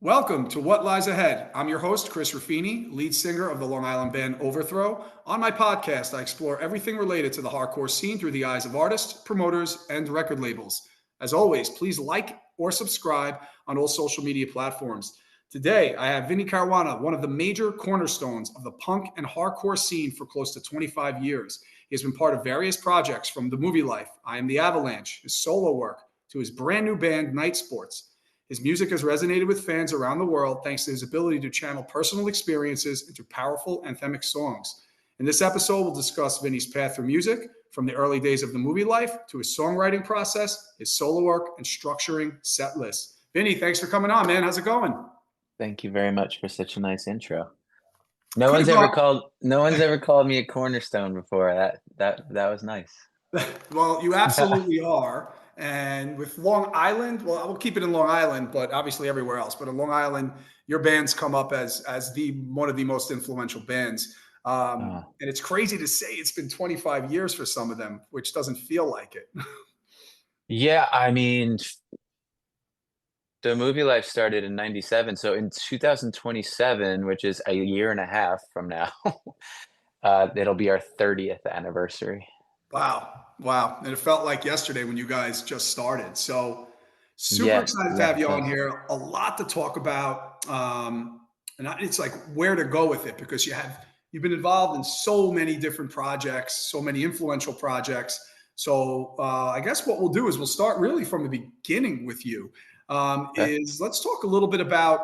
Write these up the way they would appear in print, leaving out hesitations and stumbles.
Welcome to What Lies Ahead. I'm your host, Chris Ruffini, lead singer of the Long Island band Overthrow. On my podcast, I explore everything related to the hardcore scene through the eyes of artists, promoters, and record labels. As always, please like or subscribe on all social media platforms. Today, I have Vinnie Caruana, one of the major cornerstones of the punk and hardcore scene for close to 25 years. He has been part of various projects from the MovieLife, I Am The Avalanche, his solo work, to his brand new band, Nite. His music has resonated with fans around the world thanks to his ability to channel personal experiences into powerful anthemic songs. In this episode, we'll discuss Vinny's path through music, from the early days of the MovieLife to his songwriting process, his solo work, and structuring set lists. Vinny, thanks for coming on, man. How's it going? Thank you very much for such a nice intro. Couldn't go. No one's ever called me a cornerstone before. That was nice. Well, you absolutely are. And with Long Island, well, I will keep it in Long Island, but obviously everywhere else. But in Long Island, your bands come up as the one of the most influential bands. Oh. And it's crazy to say it's been 25 years for some of them, which doesn't feel like it. Yeah, I mean, the movie life started in 97. So in 2027, which is a year and a half from now, it'll be our 30th anniversary. Wow. Wow. And it felt like yesterday when you guys just started. So super Yeah, excited to yeah, have it you on does. here. A lot to talk about. It's like where to go with it because you've been involved in so many different projects, so many influential projects. So I guess what we'll do is we'll start really from the beginning with you. Okay. Is let's talk a little bit about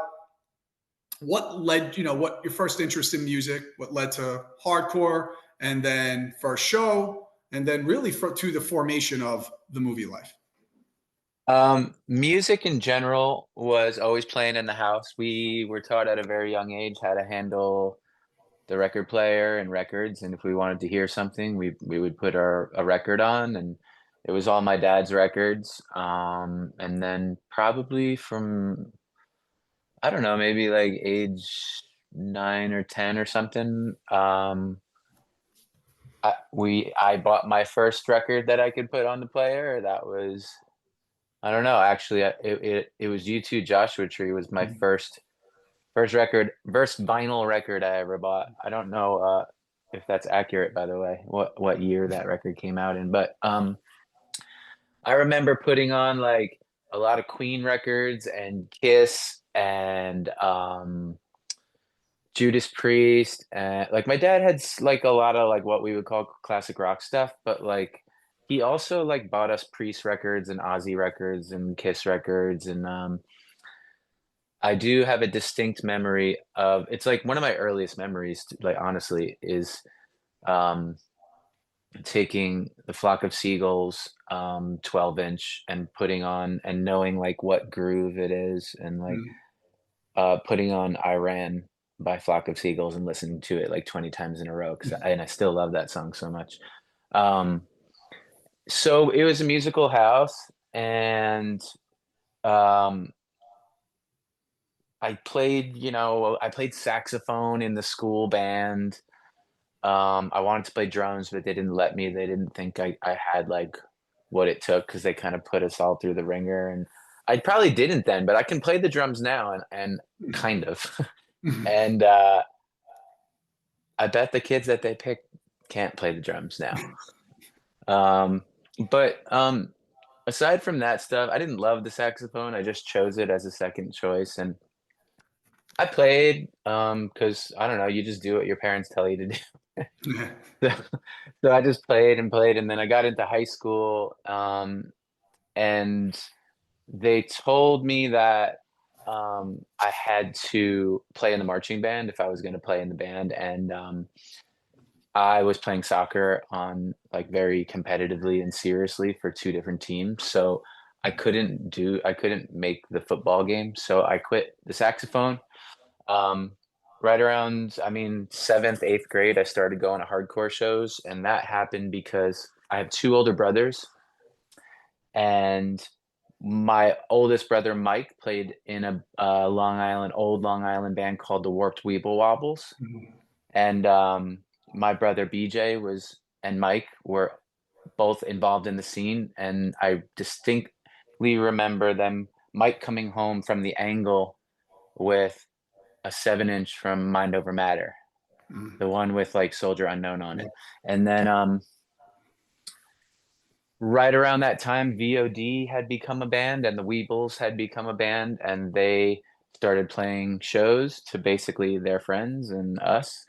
what led, what your first interest in music, what led to hardcore, and then first show, and then really to the formation of the MovieLife. Music in general was always playing in the house. We were taught at a very young age how to handle the record player and records, and if we wanted to hear something, we would put our a record on, and it was all my dad's records. And then probably from I don't know, maybe like age 9 or 10 or something. I bought my first record that I could put on the player. That was I don't know, actually, it was U2 Joshua Tree was my first vinyl record I ever bought. I don't know if that's accurate, by the way, what year that record came out in, but I remember putting on like a lot of Queen records and Kiss and Judas Priest, and like my dad had like a lot of like what we would call classic rock stuff, but like he also like bought us Priest records and Ozzy records and Kiss records, and I do have a distinct memory of it's like one of my earliest memories, like honestly, is um taking the Flock of Seagulls 12-inch and putting on and knowing like what groove it is and like Mm. putting on Iran by Flock of Seagulls and listening to it like 20 times in a row and I still love that song so much. Um so it was a musical house, and um I played saxophone in the school band. I wanted to play drums, but they didn't let me. They didn't think I had like what it took because they kind of put us all through the ringer. And I probably didn't then, but I can play the drums now and kind of. And I bet the kids that they pick can't play the drums now. Um, but aside from that stuff, I didn't love the saxophone. I just chose it as a second choice. And I played because I don't know, you just do what your parents tell you to do. So, so I just played and played, and then I got into high school, and they told me that I had to play in the marching band if I was going to play in the band, and I was playing soccer on like very competitively and seriously for two different teams, so I couldn't make the football game, so I quit the saxophone. Um, right around, I mean, seventh, eighth grade, I started going to hardcore shows, and that happened because I have two older brothers, and my oldest brother Mike played in a old Long Island band called the Warped Weeble Wobbles, and my brother BJ was and Mike were both involved in the scene, and I distinctly remember them, Mike coming home from the Angle with a 7-inch from Mind Over Matter, Mm. the one with like Soldier Unknown on Yeah. it. And then right around that time, VOD had become a band and the Weebles had become a band, and they started playing shows to basically their friends and us.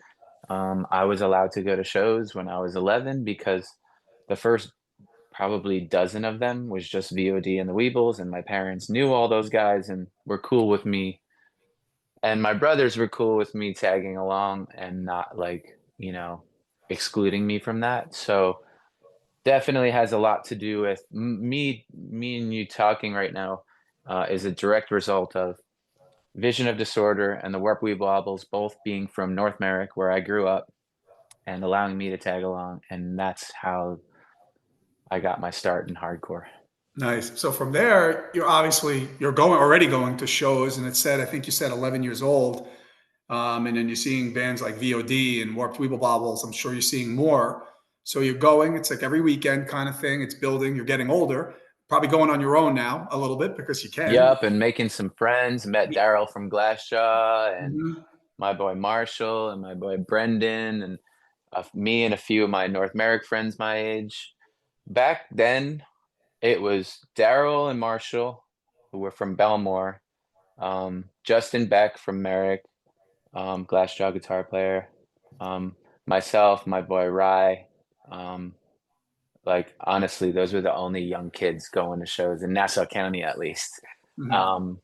I was allowed to go to shows when I was 11 because the first probably dozen of them was just VOD and the Weebles, and my parents knew all those guys and were cool with me. And my brothers were cool with me tagging along and not like, excluding me from that. So definitely has a lot to do with me and you talking right now is a direct result of Vision of Disorder and the Warp Weeble Wobbles both being from North Merrick, where I grew up, and allowing me to tag along. And that's how I got my start in hardcore. Nice. So from there, you're going already going to shows, and it said I think you said 11 years old, and then you're seeing bands like VOD and Warped Weeble Bobbles. I'm sure you're seeing more. So you're going. It's like every weekend kind of thing. It's building. You're getting older. Probably going on your own now a little bit because you can. Yup, and making some friends. Met Daryl from Glassjaw, and Mhm. my boy Marshall, and my boy Brendan, and me and a few of my North Merrick friends my age. Back then, it was Daryl and Marshall, who were from Belmore, Justin Beck from Merrick, Glassjaw guitar player, um, myself, my boy Rye. Um, like honestly, those were the only young kids going to shows in Nassau County, at least. Mhm. Um,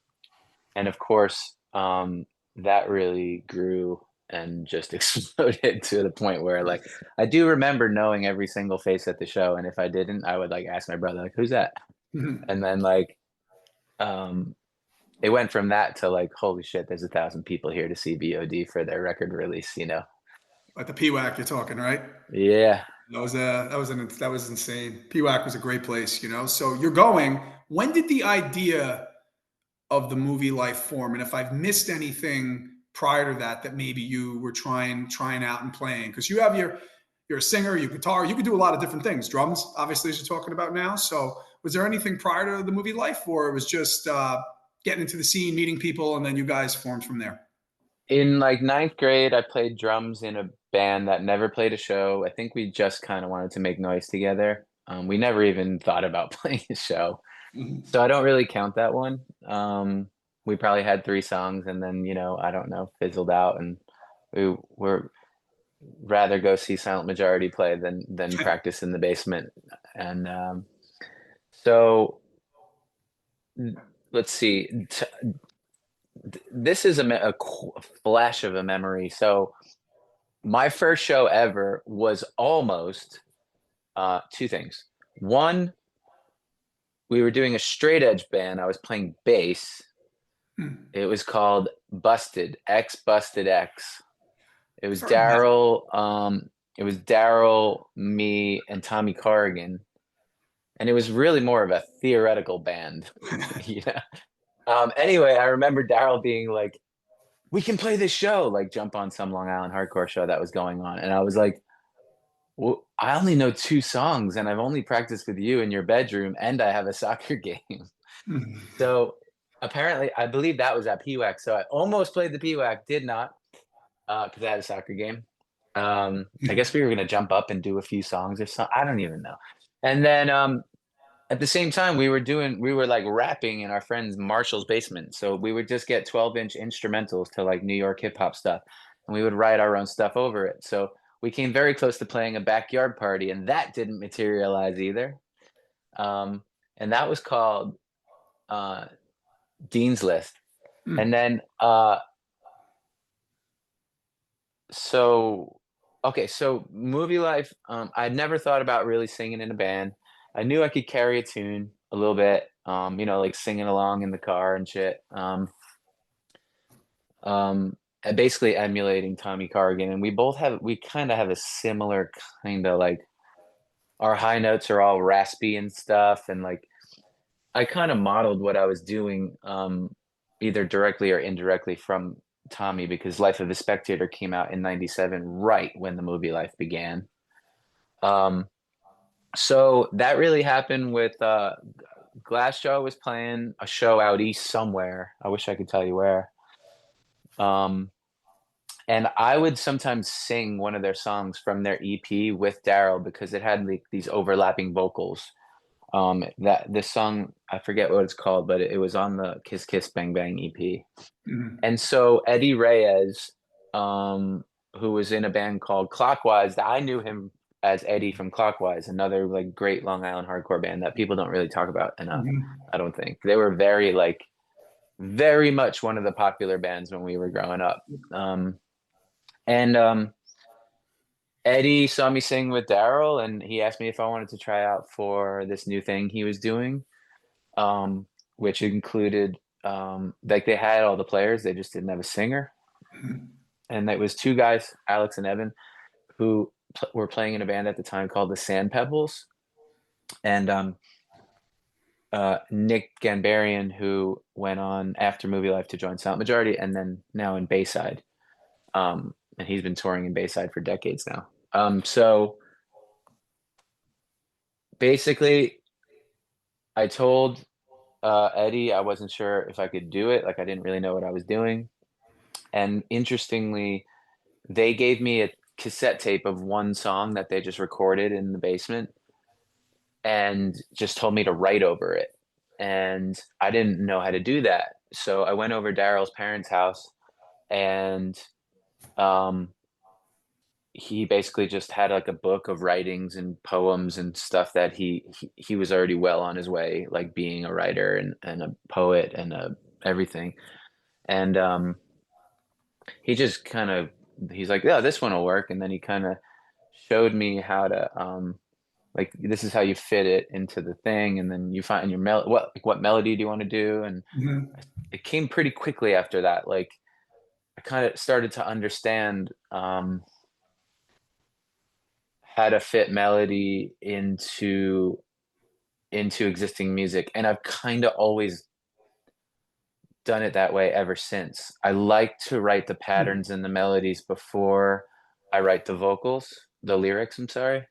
and of course, that really grew and just exploded to the point where, like, I do remember knowing every single face at the show, and if I didn't, I would like ask my brother, like, "Who's that?" Mhm. And then like, um, it went from that to like, "Holy shit, there's 1,000 people here to see BOD for their record release," you know? At the PWAC, you're talking, right? Yeah. That was insane. PWAC was a great place, you know. So you're going. When did the idea of the movie life form? And if I've missed anything prior to that, that maybe you were trying out and playing, because you're a singer, you guitar, you could do a lot of different things. Drums, obviously, as you're talking about now. So was there anything prior to the movie life, or it was just getting into the scene, meeting people, and then you guys formed from there? In like ninth grade, I played drums in a band that never played a show. I think we just kind of wanted to make noise together. We never even thought about playing a show. Mhm. So I don't really count that one. We probably had 3 songs and then, I don't know, fizzled out, and we were rather go see Silent Majority play than practice in the basement. And so let's see. This is a flash of a memory. So my first show ever was almost two things. One, we were doing a straight edge band. I was playing bass. Hmm. It was called Busted X Busted X. It I've was heard of that. Daryl. It was Daryl, me, and Tommy Corrigan, and it was really more of a theoretical band. Yeah. Anyway, I remember Daryl being like, "We can play this show." Like, jump on some Long Island hardcore show that was going on, and I was like, "Well, I only know 2 songs, and I've only practiced with you in your bedroom, and I have a soccer game." Hmm. So apparently, I believe that was at PWAC. So I almost played the PWAC, did not, because I had a soccer game. I guess we were gonna jump up and do a few songs or something. I don't even know. And then at the same time, we were like rapping in our friend's Marshall's basement. So we would just get 12-inch instrumentals to like New York hip hop stuff, and we would write our own stuff over it. So we came very close to playing a backyard party, and that didn't materialize either. Um, and that was called uh, Dean's List. And Hmm. then so okay, so movie life, I'd never thought about really singing in a band. I knew I could carry a tune a little bit, like singing along in the car and shit. And basically emulating Tommy Corrigan, and we kind of have a similar kind of like, our high notes are all raspy and stuff, and like I kind of modeled what I was doing, either directly or indirectly from Tommy, because Life of a Spectator came out in '97, right when the movie life began. Um, so that really happened with Glassjaw was playing a show out east somewhere. I wish I could tell you where. Um, and I would sometimes sing one of their songs from their EP with Daryl because it had like these overlapping vocals. That this song, I forget what it's called, but it was on the Kiss Kiss Bang Bang EP. Mhm. And so Eddie Reyes, um, who was in a band called Clockwise, that I knew him as Eddie from Clockwise, another like great Long Island hardcore band that people don't really talk about enough. Mhm. I don't think they were very much one of the popular bands when we were growing up. And Eddie saw me sing with Daryl, and he asked me if I wanted to try out for this new thing he was doing, um, which included like they had all the players, they just didn't have a singer. Mhm. And it was two guys, Alex and Evan, who were playing in a band at the time called the Sand Pebbles, and Nick Gambarian, who went on after Movie Life to join Silent Majority, and then now in Bayside. And he's been touring in Bayside for decades now. So basically, I told Eddie I wasn't sure if I could do it. Like I didn't really know what I was doing. And interestingly, they gave me a cassette tape of one song that they just recorded in the basement and just told me to write over it. And I didn't know how to do that. So I went over Daryl's parents' house and um, he basically just had like a book of writings and poems and stuff that he was already well on his way, like being a writer and a poet and everything. And he just kind of he's like, yeah, this one will work. And then he kind of showed me how to like this is how you fit it into the thing, and then you find your what melody do you want to do, and Mhm. it came pretty quickly after that. Like I kind of started to understand how to fit melody into existing music, and I've kind of always done it that way ever since. I like to write the patterns and the melodies before I write the vocals, the lyrics, I'm sorry.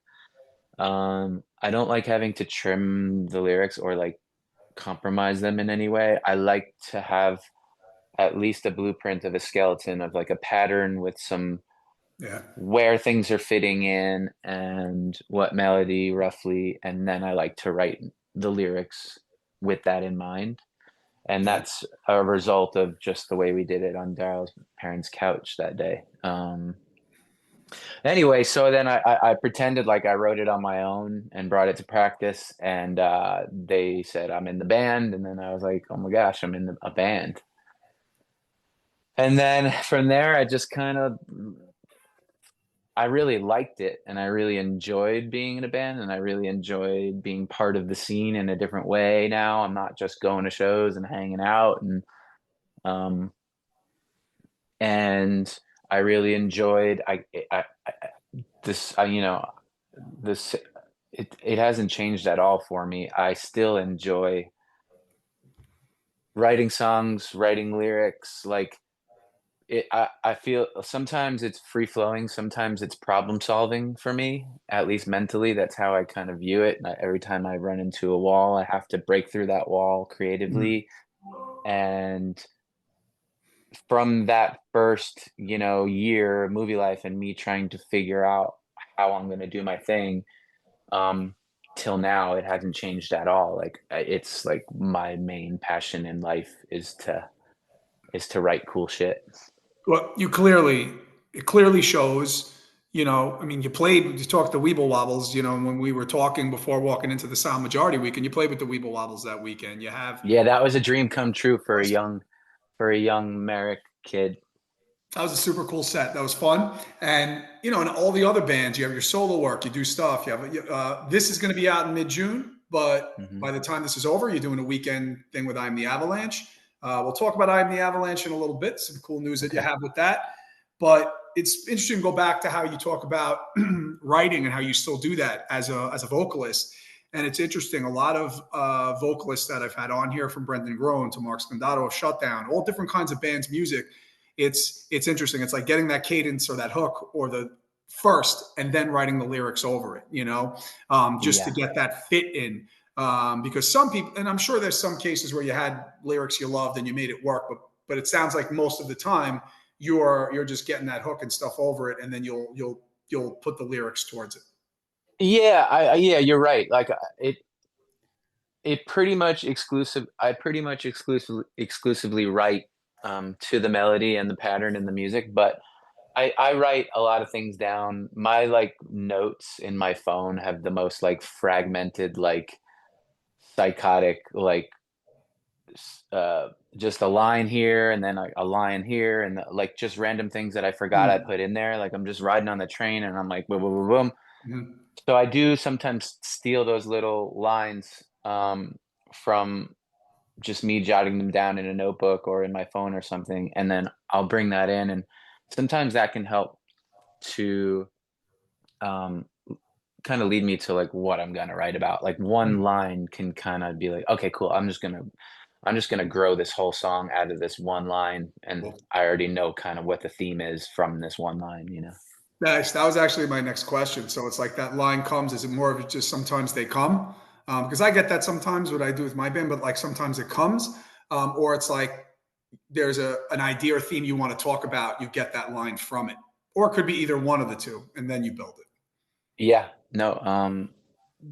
I don't like having to trim the lyrics or like compromise them in any way. I like to have at least a blueprint of a skeleton of like a pattern with some Yeah. where things are fitting in and what melody roughly, and then I like to write the lyrics with that in mind. And Yeah. that's a result of just the way we did it on Daryl's parents' couch that day. Anyway, so then I pretended like I wrote it on my own and brought it to practice, and they said I'm in the band, and then I was like, oh my gosh, I'm in a band. And then from there, I just kind of I really liked it, and I really enjoyed being in a band, and I really enjoyed being part of the scene in a different way. Now I'm not just going to shows and hanging out, um, and I really enjoyed I this I, you know this it hasn't changed at all for me. I still enjoy writing songs, writing lyrics. Like I feel sometimes it's free flowing, sometimes it's problem solving for me, at least mentally. That's how I kind of view it. Every time I run into a wall, I have to break through that wall Mhm. creatively. And from that first, year of movie life and me trying to figure out how I'm going to do my thing, um, till now, it hasn't changed at all. Like it's like my main passion in life is to write cool shit. Well, it clearly shows, I mean, you talked the Weeble Wobbles, when we were talking before walking into the Sound Majority weekend, you played with the Weeble Wobbles that weekend. You have, Yeah, that was a dream come true for a young Merrick kid. that was a super cool set. That was fun. And, and all the other bands, you have your solo work, you do stuff. This is going to be out in mid-June, but Hmm. by the time this is over, you're doing a weekend thing with I Am The Avalanche. We'll talk about I Am The Avalanche in a little bit, some cool news that you Okay. have with that. But it's interesting to go back to how you talk about writing and how you still do that as a vocalist. And it's interesting. A lot of vocalists that I've had on here, from Brendan Groen to Mark Scandato of Shutdown, all different kinds of bands' music. It's interesting. It's like getting that cadence or that hook or the first and then writing the lyrics over it, just to Yeah. get that fit in. Because some people, and I'm sure there's some cases where you had lyrics you loved and you made it work, but but it sounds like most of the time you're just getting that hook and stuff over it, and then you'll put the lyrics towards it. Yeah, yeah, you're right. Like it pretty much exclusive. I pretty much exclusively write to the melody and the pattern in the music, but I write a lot of things down. My like notes in my phone have the most like fragmented, like psychotic, like just a line here and then a line here and like just random things that I forgot I Mm. put in there. Like I'm just riding on the train and I'm like boom, boom, boom, boom. Mhm. So I do sometimes steal those little lines from just me jotting them down in a notebook or in my phone or something, and then I'll bring that in, and sometimes that can help to um, kind of lead me to like what I'm gonna write about. Like one Mm. line can kind of be like, okay, cool. I'm just gonna grow this whole song out of this one line, and Cool. I already know kind of what the theme is from this one line. Nice. That was actually my next question. So it's like that line comes. Is it more of just sometimes they come? Because I get that sometimes what I do with my band, but like sometimes it comes, or it's like there's an idea or theme you want to talk about. You get that line from it, or it could be either one of the two, and then you build Yeah, no,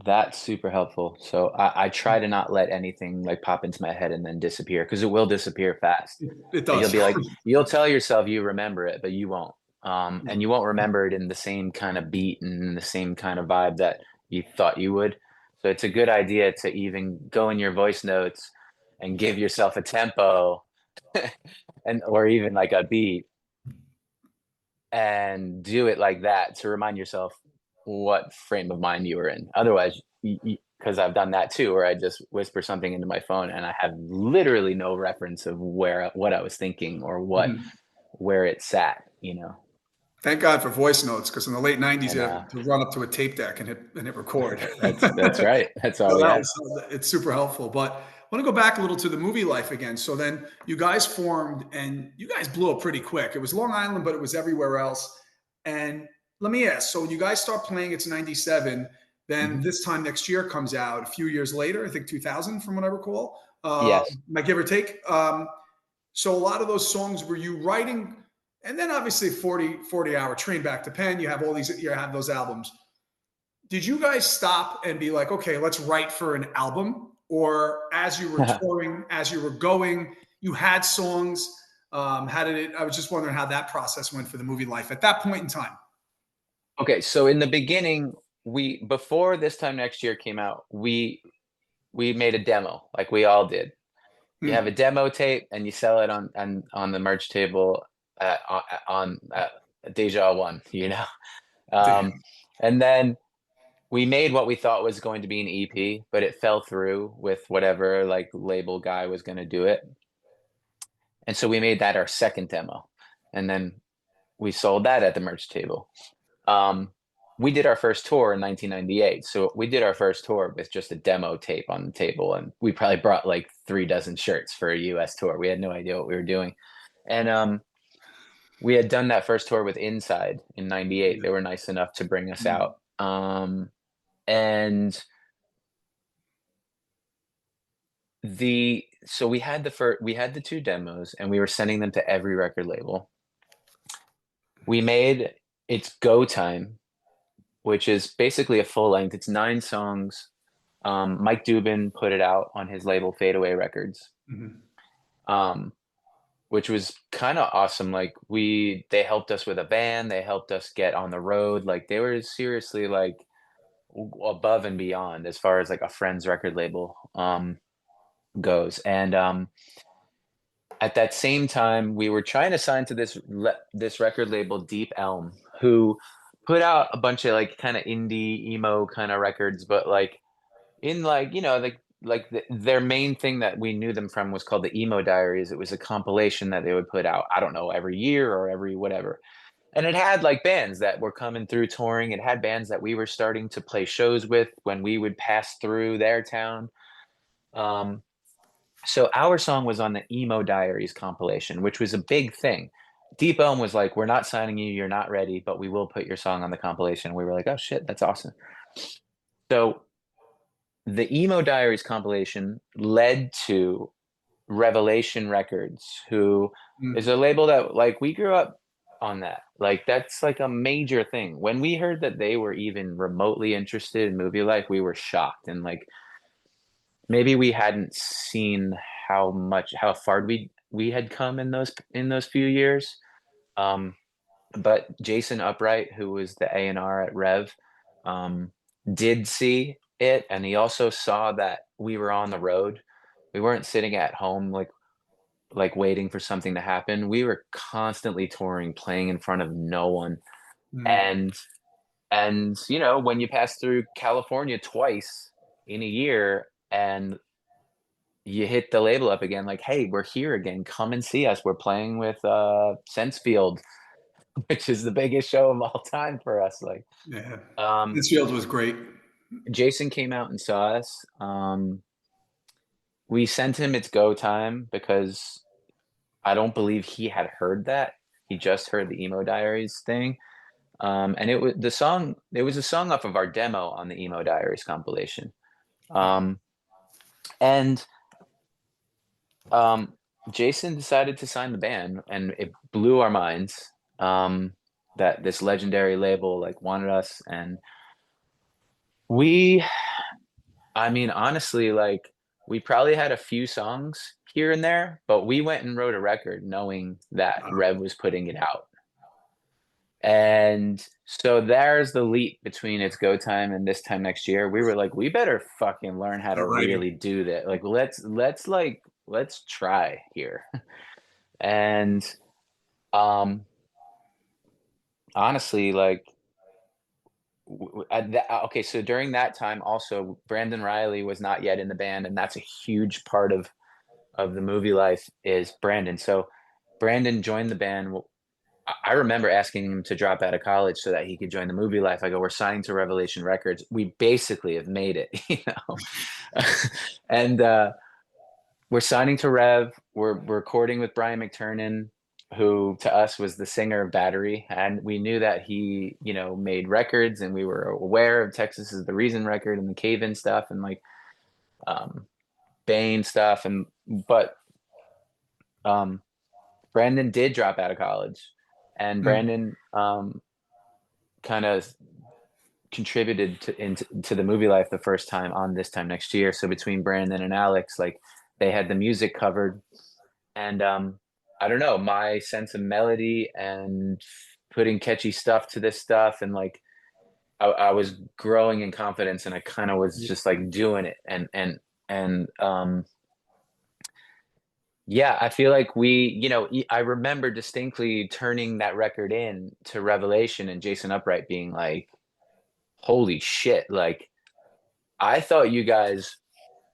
that's super helpful. So I try to not let anything like pop into my head and then disappear because it will disappear fast. it. It Like you'll does. be like, you'll tell yourself you remember it, but you won't. And you won't remember it in the same kind of beat and the same kind of vibe that you thought you would. So it's a good idea to even go in your voice notes and give yourself a tempo and or even like a beat and do it like that to remind yourself what frame of mind you were in. Otherwise, because I've done that too, where I just whisper something into my phone and I have literally no reference of what I was thinking or Mhm. where it sat. Thank God for voice notes, because in the late '90s, you And had to run up to a tape deck and hit record. that's right. That's all So we that had. was it's super helpful. But I want to go back a little to the movie life again. So then you guys formed and you guys blew up pretty quick. It was Long Island, but it was everywhere else. And let me ask, so you guys start playing, it's '97. Then Hmm. this time next year comes out a few years later, I think 2000 from what I recall, Yes. my give or take. So a lot of those songs were you writing, and then obviously 40 hour train back to Penn, you have all these, you have those albums. Did you guys stop and be like, okay, let's write for an album? Or as you were touring, as you were going, you had songs? How did it? I was just wondering how that process went for the movie life at that point in time. Okay, so in the beginning, we before this time next year came out, we made a demo like we all did. You have a Hmm. demo tape and you sell it on the merch table on Deja One. Um, Damn. and then we made what we thought was going to be an EP, but it fell through with whatever like label guy was going to do it. And so we made that our second demo, and then we sold that at the merch table. Um, we did our first tour in 1998. So we did our first tour with just a demo tape on the table, and we probably brought like 3 dozen shirts for a US tour. We had no idea what we were doing. And we had done that first tour with Inside in '98. They were nice enough to bring us out. And so we had the 2 demos and we were sending them to every record label. We made It's Go Time, which is basically a full length. It's 9 songs. Mike Dubin put it out on his label Fadeaway Records, Mhm. um, which was kind of awesome. Like they helped us with a van, they helped us get on the road. Like they were seriously like above and beyond as far as like a friend's record label goes. And at that same time, we were trying to sign to this record label, Deep Elm, who put out a bunch of like kind of indie emo kind of records, but like in like their main thing that we knew them from was called the Emo Diaries. It was a compilation that they would put out, I don't know, every year or every whatever, and it had like bands that were coming through touring. It had bands that we were starting to play shows with when we would pass through their town. Um, so our song was on the Emo Diaries compilation, which was a big thing. Deep Elm was like, we're not signing you, you're not ready, but we will put your song on the compilation. We were like, oh shit, that's awesome. So the Emo Diaries compilation led to Revelation Records, who is Mm. a label that like we grew up on that. Like that's like a major thing. When we heard that they were even remotely interested in Movie Life, we were shocked and like maybe we hadn't seen how far we had come in those few years. Um, but Jason Upright, who was the A&R at Rev, um, did see it, and he also saw that we were on the road. We weren't sitting at home like waiting for something to happen. We were constantly touring, playing in front of no one. Mm. And you know, when you pass through California twice in a year and you hit the label up again, like, hey, we're here again. Come and see us. We're playing with Sensefield, which is the biggest show of all time for us. Like, Yeah. um, This field was great. Jason came out and saw us. We sent him It's Go Time because I don't believe he had heard that. He just heard the Emo Diaries thing. And it was a song off of our demo on the Emo Diaries compilation. Um, and um, Jason decided to sign the band, and it blew our minds that this legendary label like wanted us. And we, I mean, honestly, like we probably had a few songs here and there, but we went and wrote a record knowing that Wow. Rev was putting it out. And so there's the leap between It's Go Time and This Time Next Year. We were like, we better fucking learn how to Start writing. really do that. Like, let's try here. And um, honestly, like, okay, so during that time, also Brandon Riley was not yet in the band, and that's a huge part of the Movie Life is Brandon. So Brandon joined the band. I remember asking him to drop out of college so that he could join the Movie Life. I go, we're signing to Revelation Records. We basically have made it, you know. And we're signing to Rev. We're recording with Brian McTurnan, who to us was the singer of Battery, and we knew that he, you know, made records, and we were aware of Texas is the Reason record and the Cave In stuff, and like um, Bane stuff, and but um, Brandon did drop out of college, and Mm. Brandon kind of contributed to the Movie Life the first time on This Time Next Year. So between Brandon and Alex, like they had the music covered, and I don't know, my sense of melody and putting catchy stuff to this stuff, and like I was growing in confidence, and I kind of was Yeah. just like doing it, and yeah, I feel like we, you know, I remember distinctly turning that record in to Revelation and Jason Upright being like, holy shit, like I thought you guys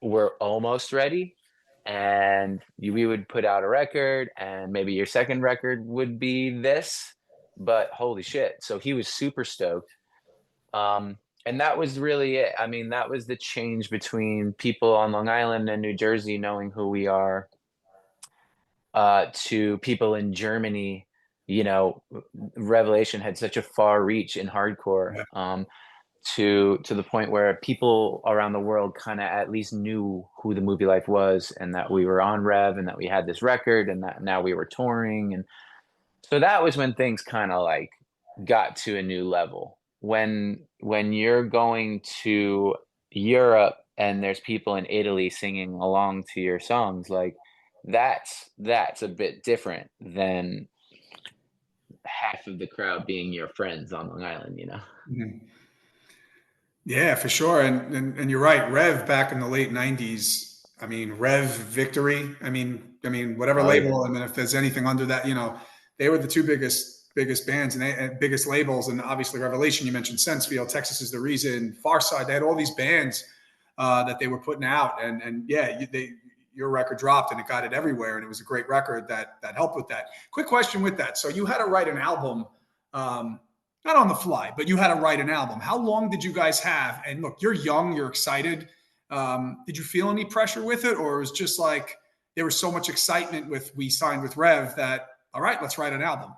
were almost ready and we would put out a record and maybe your second record would be this, but holy shit. So he was super stoked. And that was really it. I mean, that was the change between people on Long Island and New Jersey knowing who we are, to people in Germany. You know, Revelation had such a far reach in hardcore. Yeah. To the point where people around the world kind of at least knew who the Movie Life was and that we were on Rev and that we had this record and that now we were touring. And so that was when things kind of like got to a new level. When you're going to Europe and there's people in Italy singing along to your songs, like that's a bit different than half of the crowd being your friends on Long Island, you know? Mhm. Yeah, for sure. And you're right. Rev back in the late '90s. I mean, Rev Victory. I mean, whatever Oh yeah. label. And then if there's anything under that, they were the two biggest bands and biggest labels. And obviously Revelation. You mentioned Sensefield, Texas is the Reason, Farside. They had all these bands that they were putting out. And yeah, your record dropped and it got it everywhere. And it was a great record that helped with that. Quick question with that. So you had to write an album. Um, Not on the fly, but you had to write an album. How long did you guys have? And look, you're young, you're excited. Did you feel any pressure with it, or it was just like there was so much excitement with we signed with Rev that all right, let's write an album?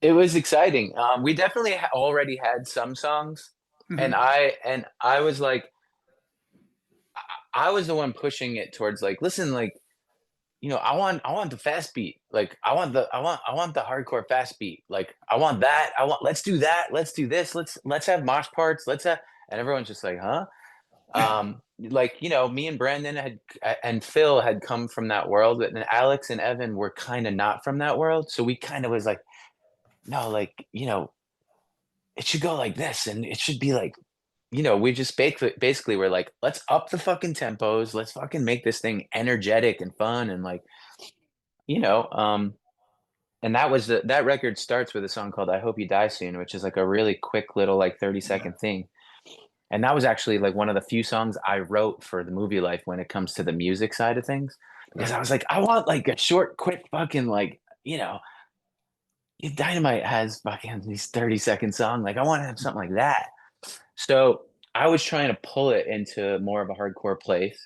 It was exciting. We definitely already had some songs, and Mm-hmm. I was like, I was the one pushing it towards like, listen, like I want the fast beat. Like I want the hardcore fast beat. Like I want that. Let's do that. Let's do this. Let's have mosh parts. Let's have, and everyone's just like, huh? Like, me and Brandon and Phil had come from that world, and Alex and Evan were kind of not from that world. So we kind of was like, no, like, it should go like this, and it should be like, we just basically were like, let's up the fucking tempos, let's fucking make this thing energetic and fun, and like, you know, um, and that record starts with a song called "I Hope You Die Soon," which is like a really quick little like 30-second thing. And that was actually like one of the few songs I wrote for the movie life when it comes to the music side of things. Because I was like, I want like a short, quick fucking like, if Dynamite has fucking these 30-second song, like I want to have something like that. So I was trying to pull it into more of a hardcore place,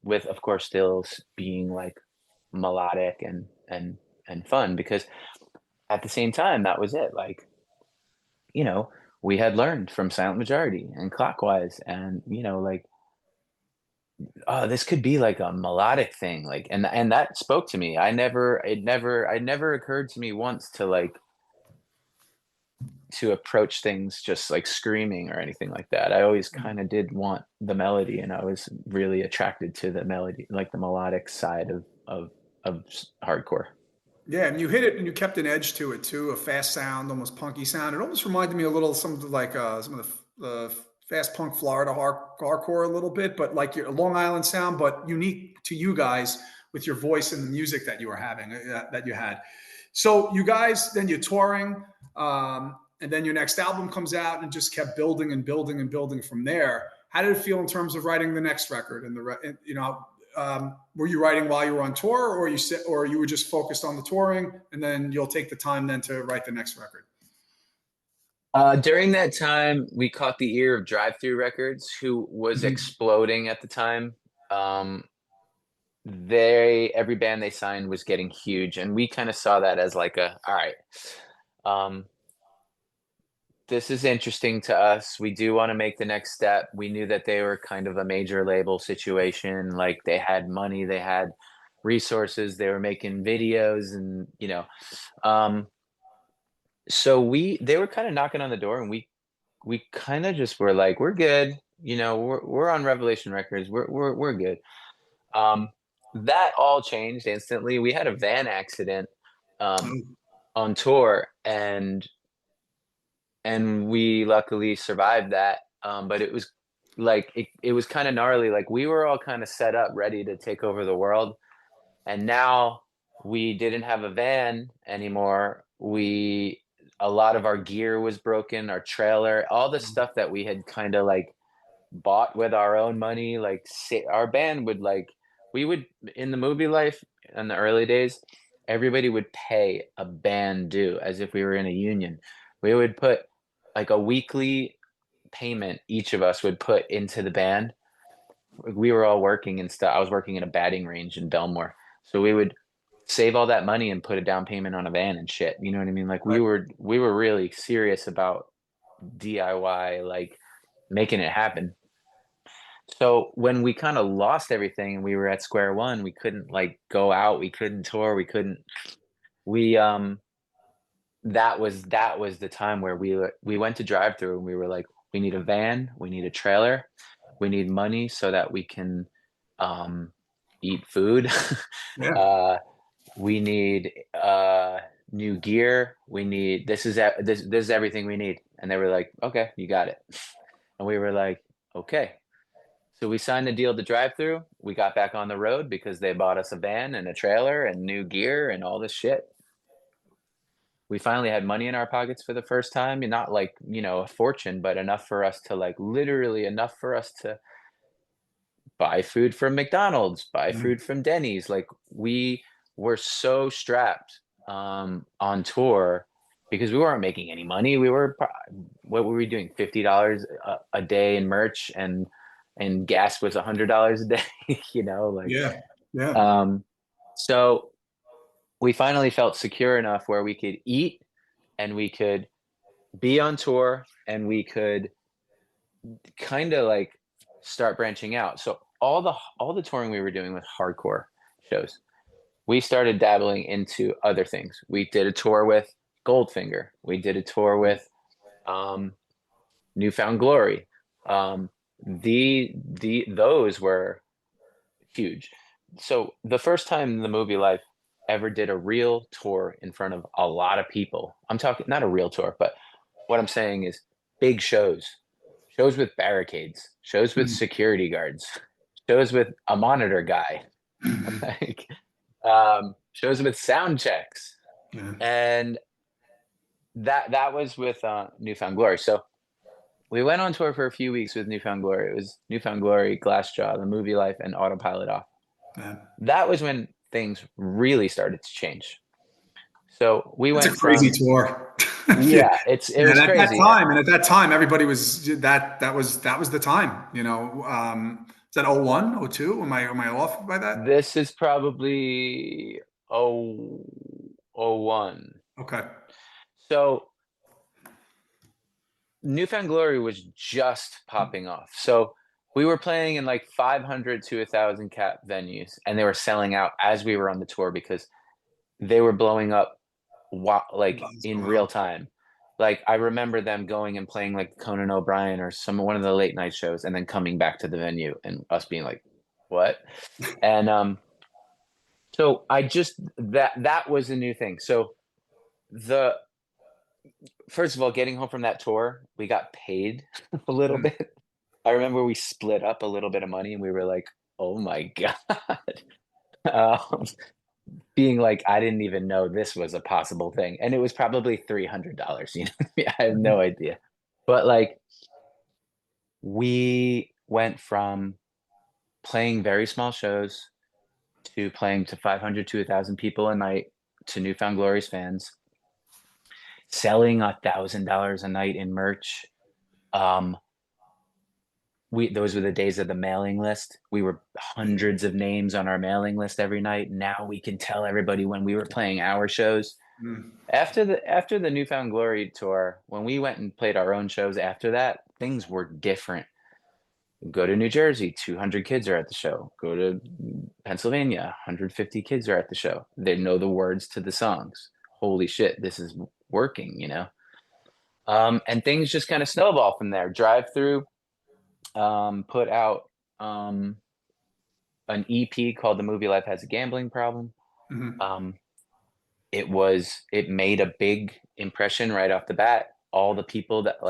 with of course still being like melodic and fun because at the same time that was it. Like, you know, we had learned from Silent Majority and Clockwise, and like, oh, this could be like a melodic thing, like, and that spoke to me. It never occurred to me once to like to approach things just like screaming or anything like that. I always kind of did want the melody, and I was really attracted to the melody, like the melodic side of hardcore. Yeah, and you hit it, and you kept an edge to it too, a fast sound, almost punky sound. It almost reminded me a little of some of the, like some of the fast punk Florida hardcore a little bit, but like your Long Island sound, but unique to you guys with your voice and the music that you were having, that you had. So you guys, then you're touring, and then your next album comes out, and just kept building and building and building from there. How did it feel in terms of writing the next record and were you writing while you were on tour, or you were just focused on the touring, and then you'll take the time then to write the next record? During that time, we caught the ear of Drive Through Records, who was Mm-hmm. exploding at the time. Um, every band they signed was getting huge, and we kind of saw that as like all right, um, this is interesting to us. We do want to make the next step. We knew that they were kind of a major label situation. Like they had money, they had resources, they were making videos, and um, so they were kind of knocking on the door, and we kind of just were like, we're good. We're on Revelation Records. We're good. Um, that all changed instantly. We had a van accident um, on tour, and we luckily survived that. But it was like it was kind of gnarly. Like we were all kind of set up, ready to take over the world, and now we didn't have a van anymore. A lot of our gear was broken, our trailer, all the stuff that we had kind of like bought with our own money. Like our band would like we would in the movie life in the early days, everybody would pay a band due as if we were in a union. We would put like a weekly payment, each of us would put into the band. We were all working and stuff. I was working in a batting range in Belmore, so we would save all that money and put a down payment on a van and shit. You know what I mean? Like we Right. were really serious about DIY, like making it happen. So when we kind of lost everything and we were at square one, we couldn't like go out, we couldn't tour, we that was the time where we went to drive through and we were like, we need a van, we need a trailer, we need money so that we can um eat food. Yeah. uh we need new gear. We need this is everything we need. And they were like, okay, you got it. And we were like, okay. So we signed the deal to drive through. We got back on the road because they bought us a van and a trailer and new gear and all this shit. We finally had money in our pockets for the first time, and not like, a fortune, but enough for us to like literally enough for us to buy food from McDonald's, buy Mhm. food from Denny's. Like we were so strapped on tour because we weren't making any money. What were we doing? $50 a day in merch, and gas was $100 a day, like Yeah. Yeah. um so we finally felt secure enough where we could eat and we could be on tour and we could kind of like start branching out. So all the touring we were doing was hardcore, shows. We started dabbling into other things. We did a tour with Goldfinger. We did a tour with um, Newfound Glory. Um, those were huge. So the first time the Movie Life ever did a real tour in front of a lot of people. I'm talking not a real tour, but what I'm saying is big shows, shows with barricades, shows with Mm. security guards, shows with a monitor guy, like shows with sound checks, Yeah. and that was with Newfound Glory. So we went on tour for a few weeks with Newfound Glory. It was Newfound Glory, Glassjaw, the Movie Life, and Autopilot Off. Yeah. That was when things really started to change. So we That's a went crazy from tour. yeah, it was crazy. At that time, everybody was that was the time. Is that 01, 02? Am I off by that? This is probably oh oh one. Okay. So Newfound Glory was just popping off. So we were playing in like 500 to 1,000 cap venues, and they were selling out as we were on the tour because they were blowing up like in real Wow. time. Like I remember them going and playing like Conan O'Brien or one of the late night shows, and then coming back to the venue and us being like, "What?" And so I just that was a new thing. So the first of all, getting home from that tour, we got paid a little Mm. bit. I remember we split up a little bit of money, and we were like, "Oh my god." Um, being like, I didn't even know this was a possible thing. And it was probably $300, I have no idea. But like we went from playing very small shows to playing to 500 to 1,000 people a night to Newfound Glory's fans, selling $1,000 a night in merch. Um, those were the days of the mailing list. We were hundreds of names on our mailing list every night. Now we can tell everybody when we were playing our shows. Mm. After the Newfound Glory tour, when we went and played our own shows after that, things were different. Go to New Jersey, 200 kids are at the show. Go to Pennsylvania, 150 kids are at the show. They know the words to the songs. Holy shit, this is working. And things just kind of snowball from there. Drive through, put out an EP called The Movie Life Has a Gambling Problem. Mhm. Um, it made a big impression right off the bat. All the people that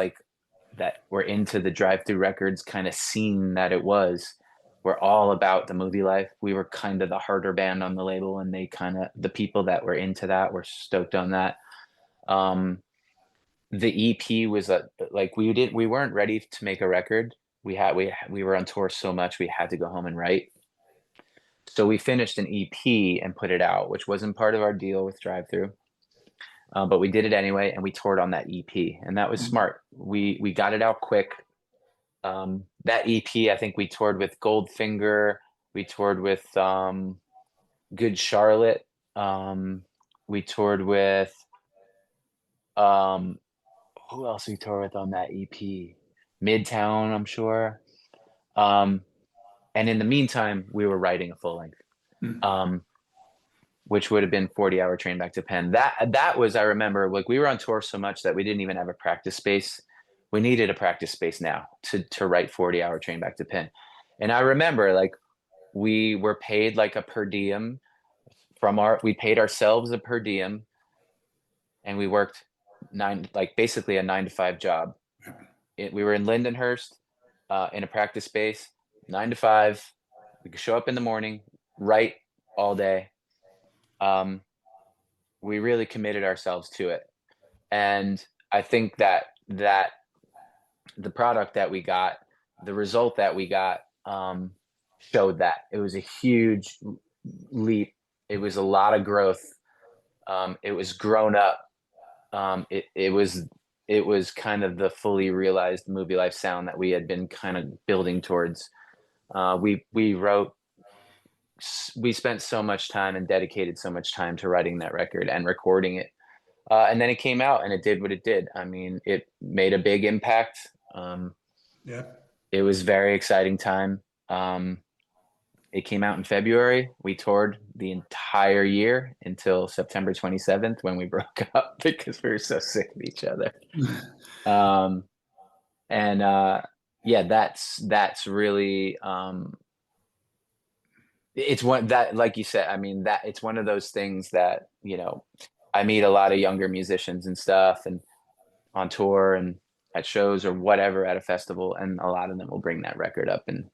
were into the drive-through records kind of seen that it were all about the movie life. We were kind of the harder band on the label, and the people that were into that were stoked on that. The EP was like we weren't ready to make a record. We were on tour so much we had to go home and write. So we finished an EP and put it out, which wasn't part of our deal with drive-through. But we did it anyway, and we toured on that EP, and that was smart. We got it out quick. That EP, I think we toured with Goldfinger. We toured with Good Charlotte. We toured with um, who else we toured with on that EP? Midtown, I'm sure. Um, and in the meantime, we were writing a full length. Mm. Um, which would have been 40-hour train back to Penn. That was, I remember, like we were on tour so much that we didn't even have a practice space. We needed a practice space now to write 40-hour train back to Penn. And I remember like we were paid like a per diem we paid ourselves a per diem, and we worked basically a 9 to 5 job. We were in Lindenhurst in a practice space, 9 to 5. We could show up in the morning, write all day. We really committed ourselves to it. And I think that the product that we got, the result that we got, showed that it was a huge leap. It was a lot of growth. It was grown up. It was kind of the fully realized movie life sound that we had been kind of building towards. We spent so much time and dedicated so much time to writing that record and recording it. And then it came out and it did what it did. I mean, it made a big impact. Yeah. It was very exciting time. Um, It came out in February. We toured the entire year until September 27th when we broke up because we were so sick of each other. Um, and yeah, that's really it's one that, like you said, I mean, that it's one of those things that, I meet a lot of younger musicians and stuff and on tour and at shows or whatever at a festival, and a lot of them will bring that record up and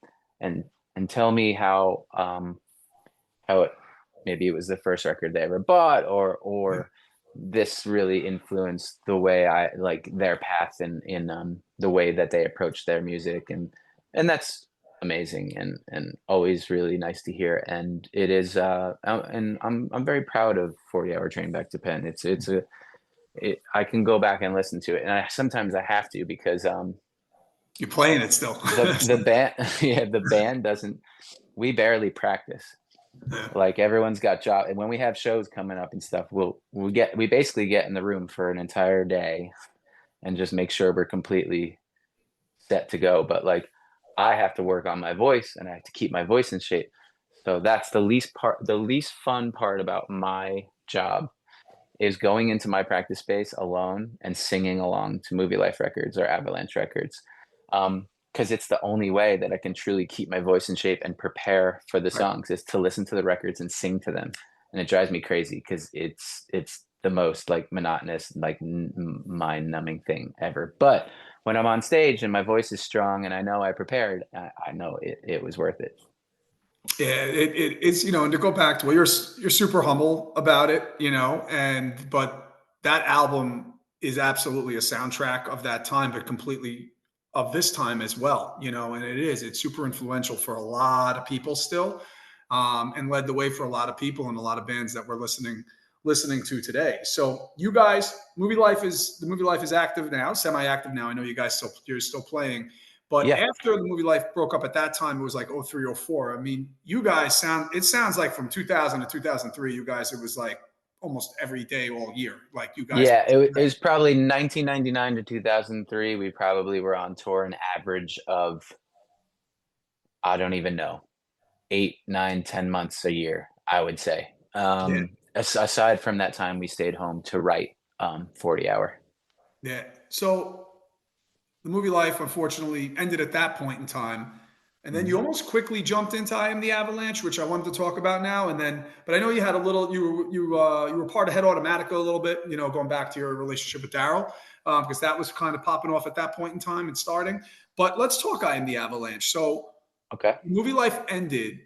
and tell me how it maybe it was the first record they ever bought, or this really influenced the way I like their path in the way that they approach their music, and that's amazing and always really nice to hear. And it is and I'm very proud of 40 Hour Train Back to Penn. I can go back and listen to it, and sometimes I have to because You're playing it still. the band yeah, the band doesn't, we barely practice. Yeah. Like everyone's got job, and when we have shows coming up and stuff, we basically get in the room for an entire day and just make sure we're completely set to go. But like I have to work on my voice and I have to keep my voice in shape. So that's the least fun part about my job is going into my practice space alone and singing along to Movie Life records or Avalanche records. Because it's the only way that I can truly keep my voice in shape and prepare for the Right. songs is to listen to the records and sing to them. And it drives me crazy because it's the most like monotonous, like mind numbing thing ever. But when I'm on stage and my voice is strong and I know I prepared, I know it was worth it. Yeah, it's and to go back to, well, you're super humble about it, and but that album is absolutely a soundtrack of that time, but completely of this time as well, and it's super influential for a lot of people still, and led the way for a lot of people and a lot of bands that we're listening to today. So you guys, Movie Life is active now, semi-active now. I know you're still playing. But Yeah. after the Movie Life broke up at that time, it was like 03, 04. I mean, you guys it sounds like from 2000 to 2003, you guys, it was like almost every day, all year. Like you guys. Yeah, it was probably 1999 to 2003. We probably were on tour an average of, I don't even know, 8, 9, 10 months a year, I would say. Yeah. Aside from that time, we stayed home to write 40 Hour. Yeah. So the Movie Life, unfortunately, ended at that point in time. And then you Mhm. almost quickly jumped into I Am the Avalanche, which I wanted to talk about now. And then, but I know you had a little, you were part of Head Automatica a little bit, going back to your relationship with Daryl, because that was kind of popping off at that point in time and starting. But let's talk I Am the Avalanche. So Okay. Movie Life ended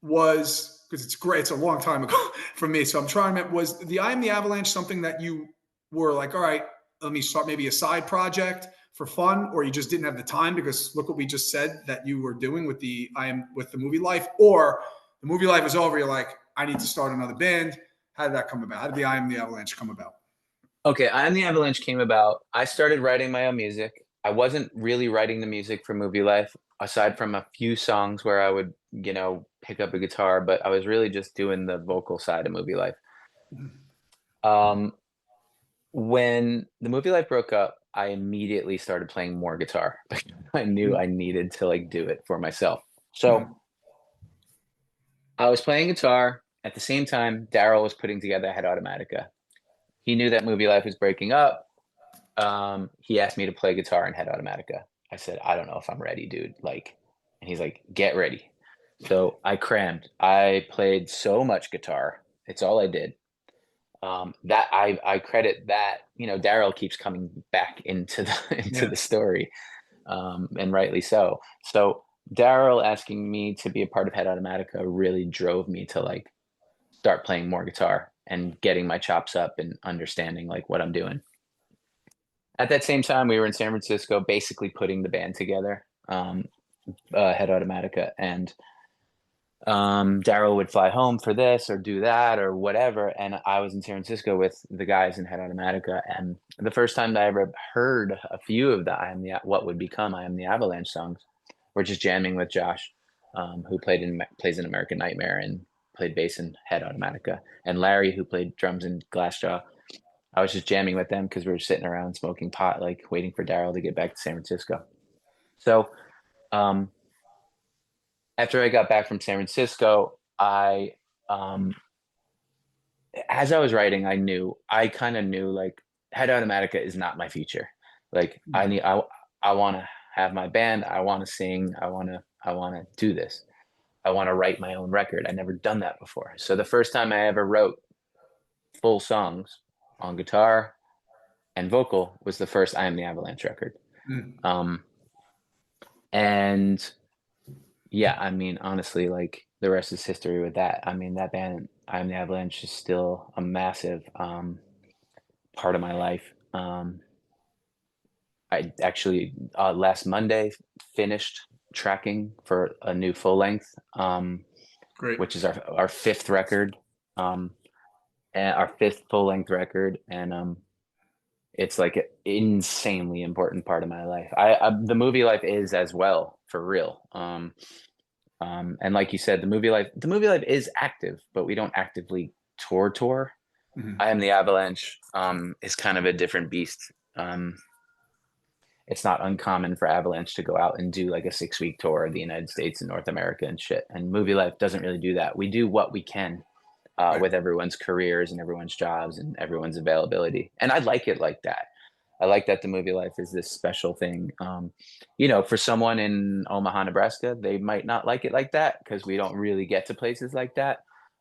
was, because it's great, it's a long time ago for me. So I'm trying to, was the I Am the Avalanche something that you were like, all right, let me start maybe a side project for fun, or you just didn't have the time because look what we just said that you were doing with the Movie Life, or the Movie Life is over, you're like, I need to start another band. How did that come about? How did the I Am the Avalanche come about? Okay, I Am the Avalanche came about. I started writing my own music. I wasn't really writing the music for Movie Life, aside from a few songs where I would, pick up a guitar, but I was really just doing the vocal side of Movie Life. Um, when the Movie Life broke up, I immediately started playing more guitar. I knew I needed to like do it for myself. So I was playing guitar at the same time Daryl was putting together Head Automatica. He knew that Movie Life was breaking up. He asked me to play guitar in Head Automatica. I said, I don't know if I'm ready, dude. Like, and he's like, get ready. So I crammed. I played so much guitar. It's all I did. That I credit that, Daryl keeps coming back into the into Yeah. the story, and rightly so. So Daryl asking me to be a part of Head Automatica really drove me to like start playing more guitar and getting my chops up and understanding like what I'm doing. At that same time, we were in San Francisco, basically putting the band together, Head Automatica, and Daryl would fly home for this or do that or whatever, and I was in San Francisco with the guys in Head Automatica. And the first time that I ever heard a few of the what would become I Am the Avalanche songs, we're just jamming with Josh, who plays in American Nightmare and played bass in Head Automatica, and Larry, who played drums in Glassjaw. I was just jamming with them because we were sitting around smoking pot, like waiting for Daryl to get back to San Francisco. So um, after I got back from San Francisco, um, as I was writing, I kind of knew like Head Automatica is not my future. Like Mhm. I want to have my band. I want to sing. I want to do this. I want to write my own record. I never done that before. So the first time I ever wrote full songs on guitar and vocal was the first I Am the Avalanche record. Mm. Um, and yeah, I mean, honestly, like the rest is history with that. I mean, that band, I Am the Avalanche, is still a massive part of my life. I actually last Monday finished tracking for a new full length, Great. which is our fifth record, and our fifth full length record, and it's like an insanely important part of my life. The movie life is as well for real. And like you said, the movie life is active, but we don't actively tour. Mhm. I Am the Avalanche is kind of a different beast. It's not uncommon for Avalanche to go out and do like a 6 week tour of the United States and North America and shit. And movie life doesn't really do that. We do what we can Right. with everyone's careers and everyone's jobs and everyone's availability. And I like it like that. I like that the movie life is this special thing. For someone in Omaha, Nebraska, they might not like it like that because we don't really get to places like that.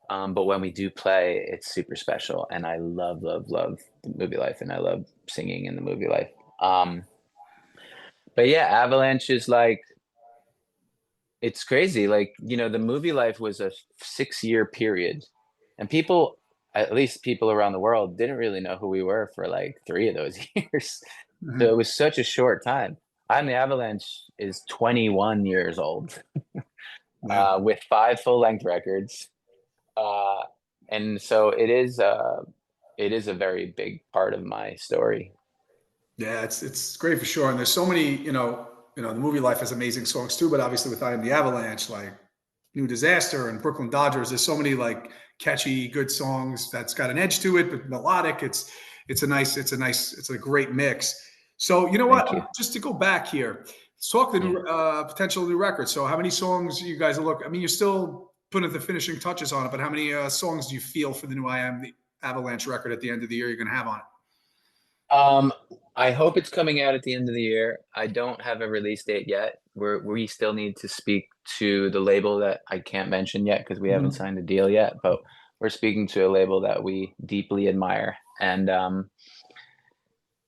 But when we do play, it's super special. And I love, love, love the movie life. And I love singing in the movie life. But yeah, Avalanche is like, it's crazy. Like, the movie life was a 6 year period. And people, at least people around the world, didn't really know who we were for like 3 of those years. So it Mhm. was such a short time. I'm the Avalanche is 21 years old, Yeah. with 5 full length records. Uh, and so it is a very big part of my story. Yeah, it's great for sure. And there's so many, the movie life has amazing songs too, but obviously with I Am the Avalanche, like New Disaster and Brooklyn Dodgers, there's so many like catchy, good songs that's got an edge to it, but melodic. It's a great mix. So you know what? Thank you. Just to go back here, let's talk the Yeah. new potential new record. So how many songs you guys are look? I mean, you're still putting the finishing touches on it, but how many songs do you feel for the new I Am the Avalanche record at the end of the year you're going to have on it? Um, I hope it's coming out at the end of the year. I don't have a release date yet. We still need to speak to the label that I can't mention yet because we haven't Mhm. signed a deal yet, but we're speaking to a label that we deeply admire. And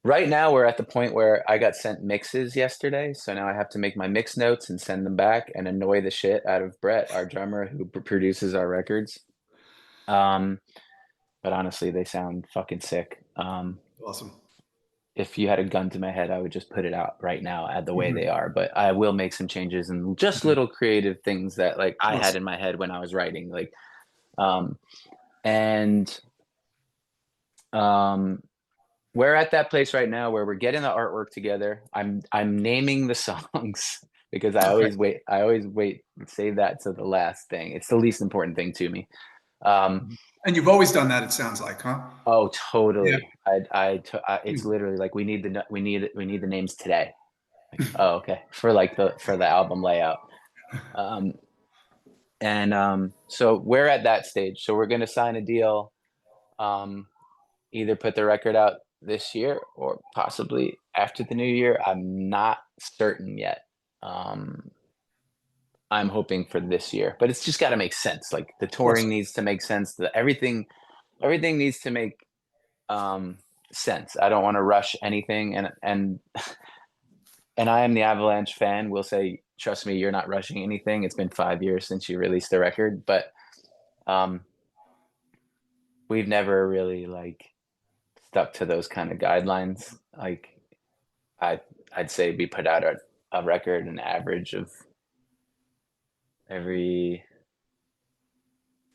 right now we're at the point where I got sent mixes yesterday, so now I have to make my mix notes and send them back and annoy the shit out of Brett, our drummer who produces our records. Um, but honestly, they sound fucking sick. Awesome. If you had a gun to my head, I would just put it out right now at the way they Mhm. are. But I will make some changes and just Mhm. little creative things that like I had Awesome. in my head when I was writing. Like um and um we're at that place right now where we're getting the artwork together. I'm naming the songs because Okay. I always wait save that to the last thing. It's the least important thing to me. Um Mhm. And you've always done that, it sounds like, huh? oh Yeah. totally. It's Mm. literally like we need the names today. Like, oh, okay. For the album layout. Um, and so we're at that stage. So we're going to sign a deal, um, either put the record out this year or possibly after the new year. I'm not certain yet. Um, I'm hoping for this year, but it's just got to make sense. Like the Of course. touring needs to make sense. Everything needs to make um, sense. I don't want to rush anything, and I am the Avalanche fan will say, trust me, you're not rushing anything. It's been 5 years since you released the record, but um, we've never really like stuck to those kind of guidelines. Like I, I'd say we put out a record, an average of every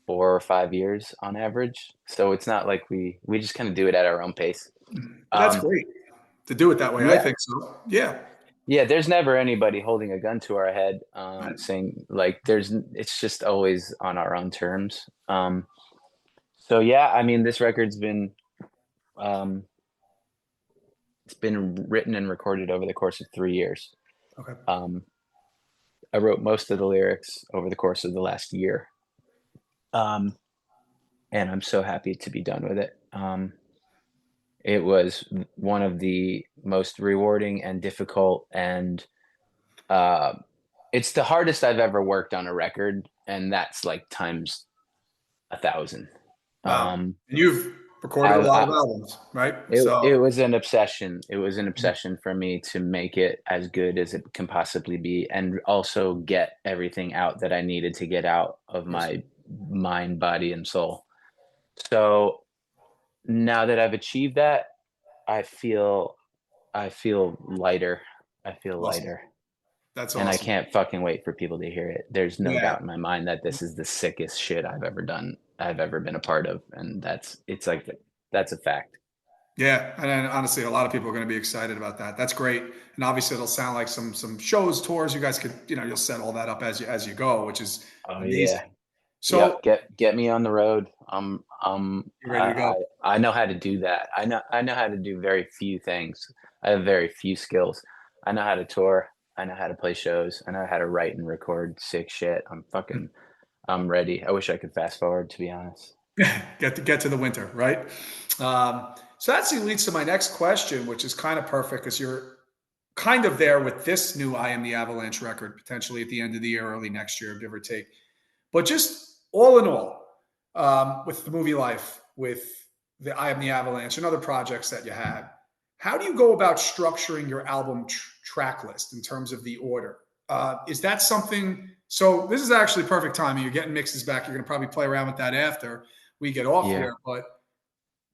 4 or 5 years on average. So it's not like we just kind of do it at our own pace. But that's Um, great to do it that way. I yeah, think so. Yeah. yeah. There's never anybody holding a gun to our head, Right. saying like it's just always on our own terms. So yeah, I mean, this record's um, it's been written and recorded over the course of 3 years. Okay. Um, I wrote most of the lyrics over the course of the last year. Um, and I'm so happy to be done with it. It was one of the most rewarding and difficult, and uh, it's the hardest I've ever worked on a record, and that's like times 1,000. Wow. Um, And you've recorded a I, lot of I albums, right? it So, was an obsession. It was an obsession for me to make it as good as it can possibly be, and also get everything out that I needed to get out of of course. my mind, body, and soul. So now that I've achieved that, I feel I feel lighter. I feel Awesome. lighter. That's And I awesome. can't fucking wait for people to hear it. There's no Yeah. doubt in my mind that this is the sickest shit I've ever done, I've ever been a part of. And it's like, that's a fact. Yeah, and honestly, a lot of people are going to be excited about that. That's great, and obviously, it'll sound like some shows, tours. You guys could, you'll set all that up as you go, which is Oh amazing. yeah. So Yep. Get me on the road. you ready to go? I know how to do that. I know how to do very few things. I have very few skills. I know how to tour. I know how to play shows. I know how to write and record sick shit. I'm ready. I wish I could fast forward, to be honest. Get to the winter, right? So that leads to my next question, which is kind of perfect because you're kind of there with this new "I Am the Avalanche" record, potentially at the end of the year, early next year, give or take. But just all in all, with the movie life, with the I Am the Avalanche and other projects that you had, how do you go about structuring your album track list in terms of the order? Is that something? So this is actually perfect timing. You're getting mixes back. You're going to probably play around with that after we get off Yeah. here. But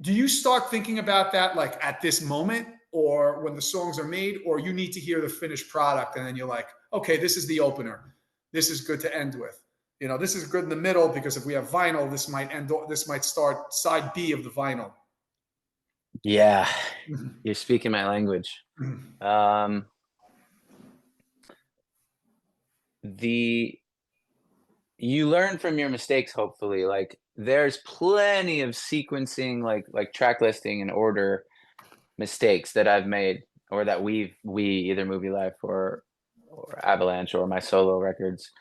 do you start thinking about that like at this moment, or when the songs are made, or you need to hear the finished product and then you're like, okay, this is the opener. This is good to end with. This is good in the middle because if we have vinyl, this might end. This might start side B of the vinyl. Yeah. Mhm. You're speaking my language. Mhm. Um, the you learn from your mistakes, hopefully. Like there's plenty of sequencing, like track listing and order mistakes that I've made, or that we either Movie Life or Avalanche or my solo records.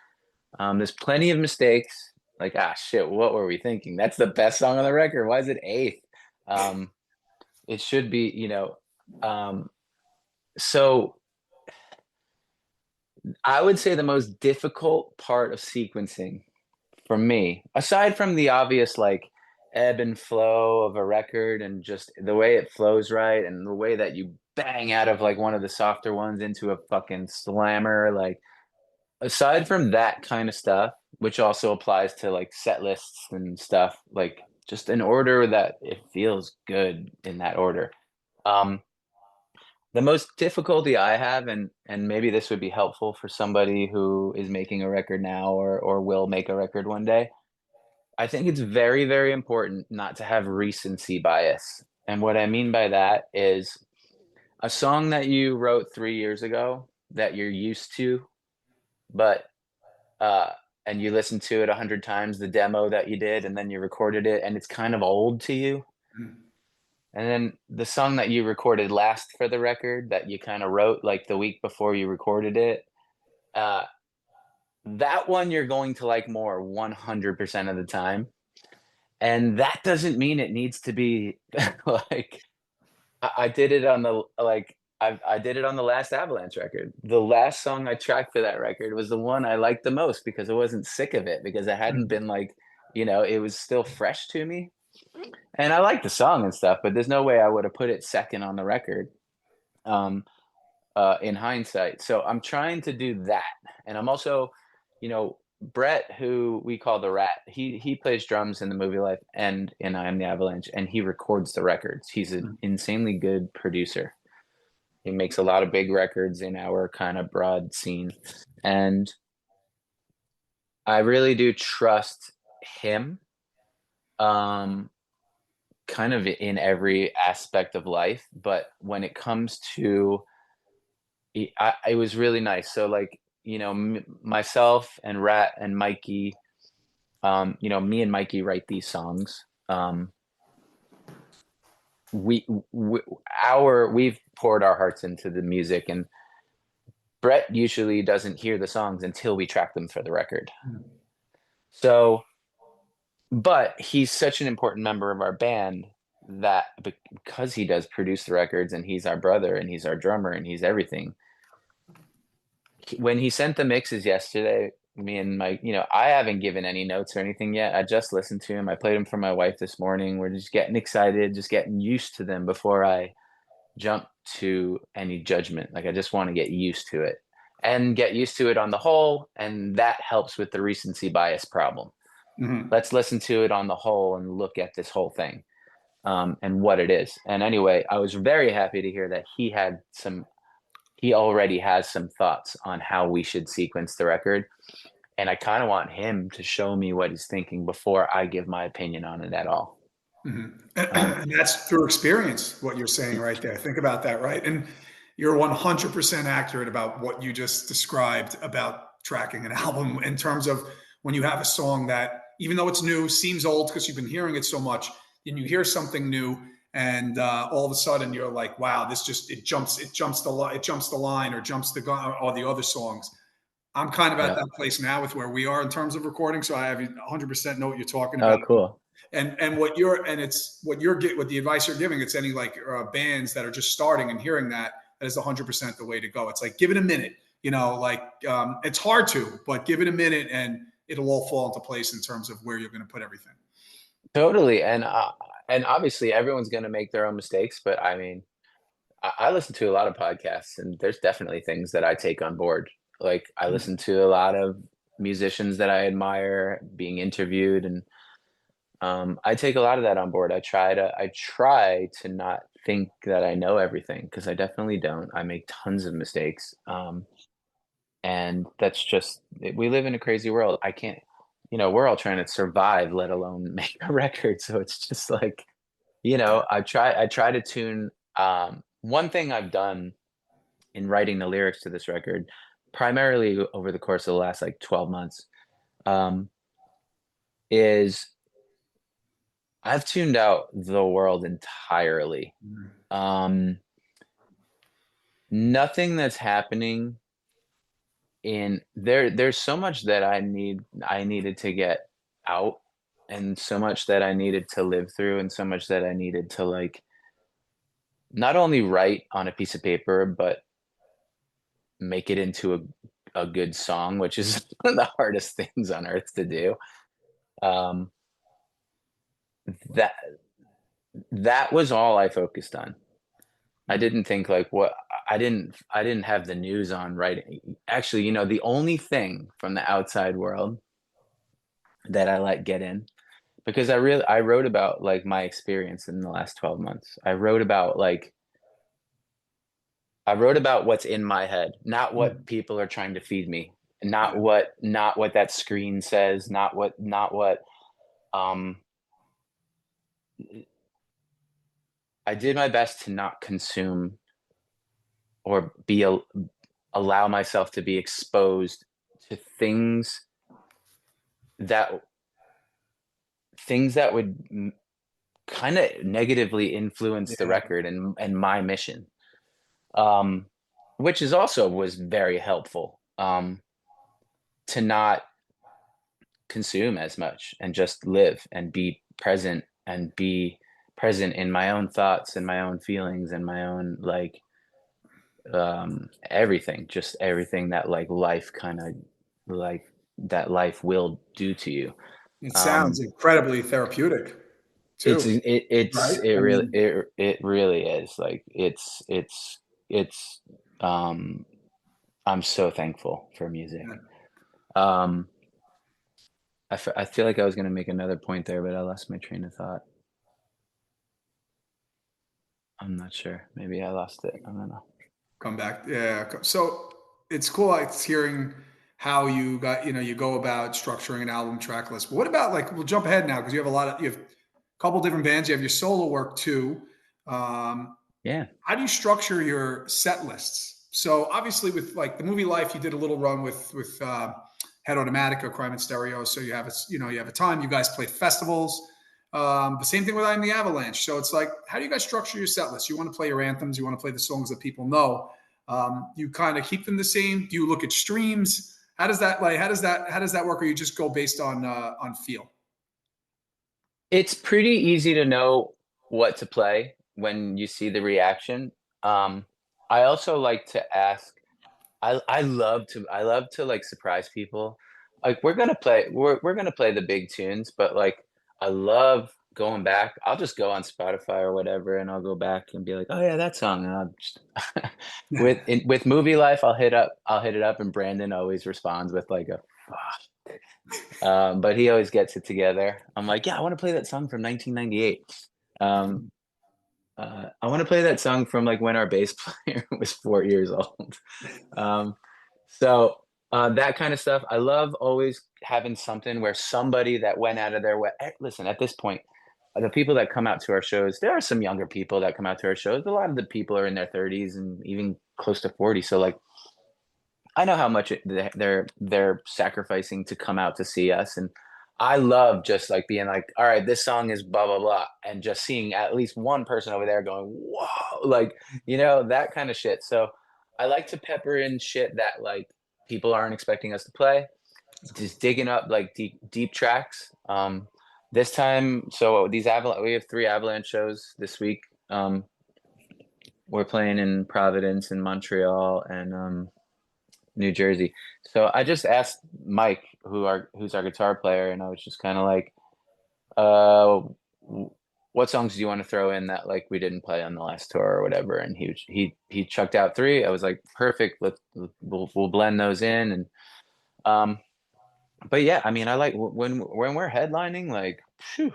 There's plenty of mistakes. Like, shit, what were we thinking? That's the best song on the record. Why is it eighth? Um, it should be, um, so I would say the most difficult part of sequencing for me, aside from the obvious like ebb and flow of a record and just the way it flows right and the way that you bang out of like one of the softer ones into a fucking slammer, like aside from that kind of stuff, which also applies to like set lists and stuff, like just an order that it feels good in that order. Um, the most difficulty I have, and maybe this would be helpful for somebody who is making a record now or will make a record one day. I think it's very, very important not to have recency bias. And what I mean by that is a song that you wrote 3 years ago that you're used to, but uh and you listen to it 100 times, the demo that you did, and then you recorded it and it's kind of old to you. And then the song that you recorded last for the record that you kind of wrote like the week before you recorded it, uh that one you're going to like more 100% of the time. And that doesn't mean it needs to be like I did it on the like I did it on the last Avalanche record. The last song I tracked for that record was the one I liked the most because I wasn't sick of it, because it hadn't been like, it was still fresh to me. And I like the song and stuff, but there's no way I would have put it second on the record. Um, in hindsight. So I'm trying to do that. And I'm also, Brett, who we call the Rat, he plays drums in the Movie Life and in I Am the Avalanche, and he records the records. He's an insanely good producer. He makes a lot of big records in our kind of broad scene. And I really do trust him, um, kind of in every aspect of life. But when it comes to it was really nice. So like, myself and Rat and Mikey, me and Mikey write these songs. We, we we've poured our hearts into the music, and Brett usually doesn't hear the songs until we track them for the record. Mhm. So, but he's such an important member of our band that because he does produce the records and he's our brother and he's our drummer and he's everything. When he sent the mixes yesterday, me and Mike, I haven't given any notes or anything yet. I just listened to him. I played him for my wife this morning. We're just getting excited, just getting used to them before I jump to any judgment. Like I just want to get used to it and get used to it on the whole. And that helps with the recency bias problem. Mhm. Let's listen to it on the whole and look at this whole thing and what it is. And anyway, I was very happy to hear that he already has some thoughts on how we should sequence the record. And I kind of want him to show me what he's thinking before I give my opinion on it at all. Mhm. Um, And that's through experience, what you're saying right there. Think about that, right? And you're 100% accurate about what you just described about tracking an album in terms of when you have a song that, even though it's new, seems old because you've been hearing it so much, and you hear something new, and all of a sudden you're like, "Wow, this just it jumps the line, or jumps the gun, or the other songs." I'm kind of at yeah. that place now with where we are in terms of recording, so I have 100% know what you're talking Oh, about. cool. And what the advice you're giving, it's any like bands that are just starting and hearing that is 100% the way to go. It's like, give it a minute, like it's hard to, but give it a minute and it'll all fall into place in terms of where you're going to put everything. Totally. And obviously everyone's going to make their own mistakes, but I mean, I listen to a lot of podcasts and there's definitely things that I take on board. Like I listen to a lot of musicians that I admire being interviewed and I take a lot of that on board. I try to not think that I know everything because I definitely don't. I make tons of mistakes. And that's just we live in a crazy world. I can't, we're all trying to survive, let alone make a record. So it's just like, I try to tune one thing I've done in writing the lyrics to this record, primarily over the course of the last like 12 months, um, is I've tuned out the world entirely. Mhm. Um, Nothing that's happening in there's so much that I needed to get out and so much that I needed to live through and so much that I needed to like not only write on a piece of paper but make it into a good song, which is one of the hardest things on earth to do. Um, that that was all I focused on. I didn't think like what I didn't have the news on writing. Actually, the only thing from the outside world that I let get in because I wrote about like my experience in the last 12 months. I wrote about what's in my head, not what people are trying to feed me, Yeah. not what that screen says, not what um I did my best to not consume or allow myself to be exposed to that things that would kind of negatively influence the Yeah. record and my mission. Um which is also was very helpful to not consume as much and just live and be present in my own thoughts and my own feelings and my own like everything, just everything that like life kind of like that life will do to you. It sounds um incredibly therapeutic it's too, it, it's right? it I really mean, it really is like it's um I'm so thankful for music. yeah. um I feel like I was going to make another point there but I lost my train of thought. I'm not sure. Maybe I lost it. I don't know. Come back. Yeah. So it's cool. Like hearing how you go about structuring an album track list. But what about like, we'll jump ahead now because you have a couple different bands. You have your solo work too. Um, Yeah. how do you structure your set lists? So obviously with like the movie Life, you did a little run with Head Automatica, Crime and Stereo. So you have a time. You guys played festivals. The same thing with I Am The Avalanche. So it's like, how do you guys structure your set list? You want to play your anthems. You want to play the songs that people know. You kind of keep them the same? Do you look at streams? How does that work? Or you just go based on feel? It's pretty easy to know what to play when you see the reaction. Um, I also like to ask. I love to like surprise people. Like we're gonna play the big tunes, but like I love going back. I'll just go on Spotify or whatever, and I'll go back and be like, oh yeah, that song. And I'll just with Movie Life, I'll hit it up, and Brandon always responds with like a but he always gets it together. I'm like, yeah, I want to play that song from 1998. Um, I want to play that song from like when our bass player was 4 years old. Um, so that kind of stuff. I love always having something where somebody that went out of their way. Listen, at this point, the people that come out to our shows, there are some younger people that come out to our shows. A lot of the people are in their 30s and even close to 40. So like I know how much they're sacrificing to come out to see us, and I love just like being like, all right, this song is blah blah blah, and just seeing at least one person over there going, whoa, like that kind of shit. So I like to pepper in shit that like people aren't expecting us to play, That's cool. just digging up like deep tracks. This time, so we have 3 Avalanche shows this week. We're playing in Providence and Montreal and New Jersey. So I just asked Mike, who's our guitar player, and I was just kind of like, uh, what songs do you want to throw in that like we didn't play on the last tour or whatever? And he chucked out 3. I was like, perfect. We'll blend those in and um. But yeah, I mean, I like when we're headlining, like, phew,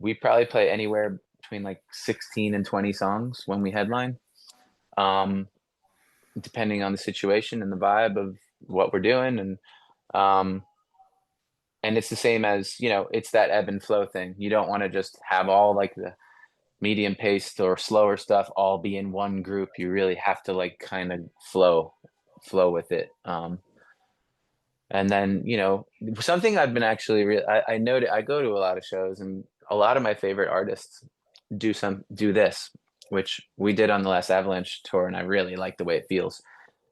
we probably play anywhere between like 16 and 20 songs when we headline. Um, Depending on the situation and the vibe of what we're doing um and it's the same as it's that ebb and flow thing. You don't want to just have all like the medium paced or slower stuff all be in one group. You really have to like kind of flow with it. And then something I've been actually I noted, I go to a lot of shows and a lot of my favorite artists do this, which we did on the last Avalanche tour, and I really like the way it feels.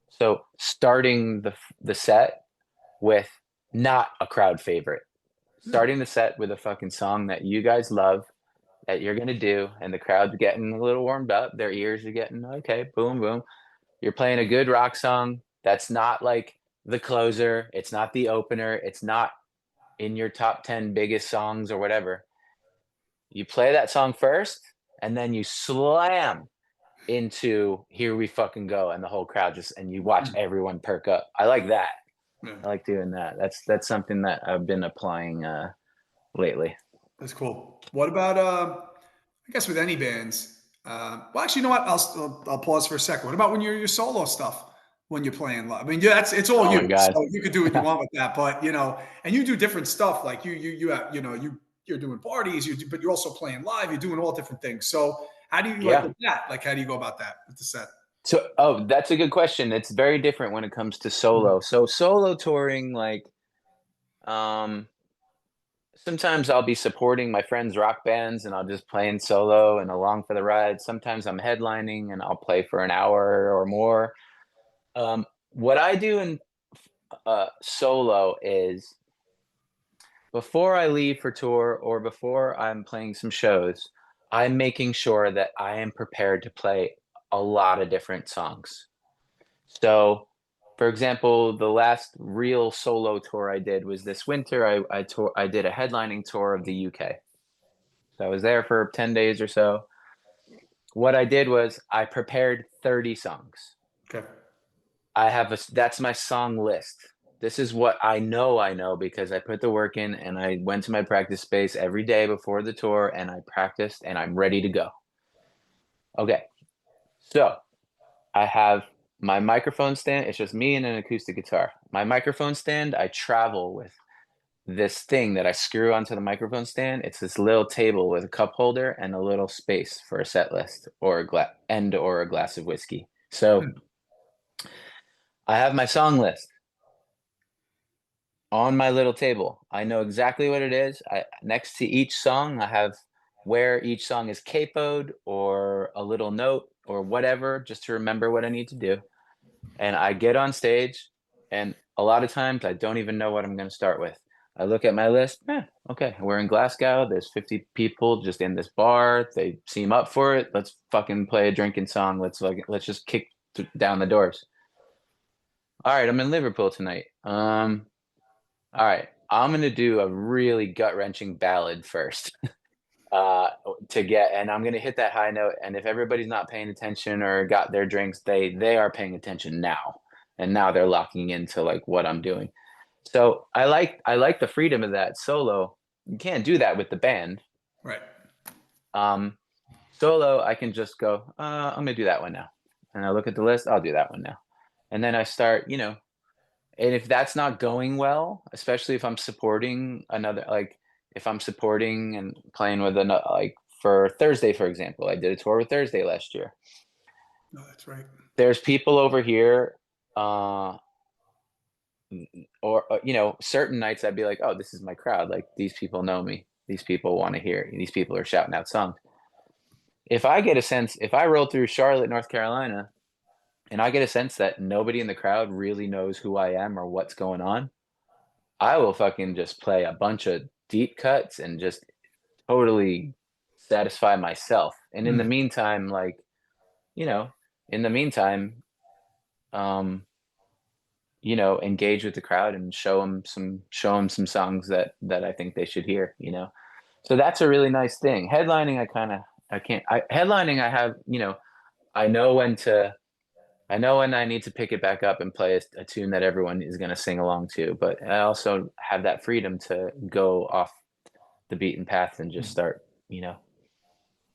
So starting the set with not a crowd favorite, Yeah. starting the set with a fucking song that you guys love that you're gonna do, and the crowd's getting a little warmed up, their ears are getting okay, boom, boom. You're playing a good rock song that's not like the closer, it's not the opener, it's not in your top 10 biggest songs or whatever. You play that song first, and then you slam into Here We Fucking Go, and the whole crowd and you watch everyone perk up. I like that. Yeah. I like doing that. That's something that I've been applying lately. That's cool. What about I guess with any bands? Well, actually, you know what? I'll pause for a second. What about when you're your solo stuff when you're playing live? I mean, yeah, it's all Oh my you, god. so you could do what you want with that. But and you do different stuff. Like you have you're doing parties, but you're also playing live. You're doing all different things. So how do you like Yeah. with that? Like how do you go about that with the set? So, oh, that's a good question. It's very different when it comes to solo. So solo touring, like, um, sometimes I'll be supporting my friends' rock bands and I'll just playing solo and along for the ride. Sometimes I'm headlining and I'll play for an hour or more. What I do in solo is before I leave for tour or before I'm playing some shows, I'm making sure that I am prepared to play a lot of different songs. So, for example, the last real solo tour I did was this winter. I did a headlining tour of the UK. So I was there for 10 days or so. What I did was I prepared 30 songs. Okay. That's my song list. This is what I know because I put the work in and I went to my practice space every day before the tour and I practiced and I'm ready to go. Okay. So I have my microphone stand. It's just me and an acoustic guitar. My microphone stand, I travel with this thing that I screw onto the microphone stand. It's this little table with a cup holder and a little space for a set list or or a glass of whiskey. So I have my song list on my little table. I know exactly what it is. Next to each song, I have where each song is capoed or a little note or whatever, just to remember what I need to do. And I get on stage, and a lot of times I don't even know what I'm going to start with. I look at my list. Okay, we're in Glasgow. There's 50 people just in this bar. They seem up for it. Let's fucking play a drinking song. Let's just kick down the doors. All right, I'm in Liverpool tonight. All right, I'm gonna do a really gut-wrenching ballad first. uh and I'm gonna hit that high note. And if everybody's not paying attention or got their drinks, they are paying attention now. And now they're locking into like what I'm doing. So I like the freedom of that solo. You can't do that with the band. Right. Um, Solo, I can just go, I'm gonna do that one now. And I look at the list, I'll do that one now. And then I start, and if that's not going well, especially if I'm supporting another, like if I'm supporting and playing with another, like for Thursday, for example, I did a tour with Thursday last year. No, that's right. There's people over here, or certain nights I'd be like, oh, this is my crowd. Like these people know me. These people want to hear. These people are shouting out songs. If I roll through Charlotte, North Carolina, and I get a sense that nobody in the crowd really knows who I am or what's going on, I will fucking just play a bunch of deep cuts and just totally satisfy myself. And in the meantime, like, you know, in the meantime, engage with the crowd and show them some songs that I think they should hear. So that's a really nice thing. Headlining, headlining, I have, I know when to, I know when I need to pick it back up and play a tune that everyone is going to sing along to, but I also have that freedom to go off the beaten path and just start,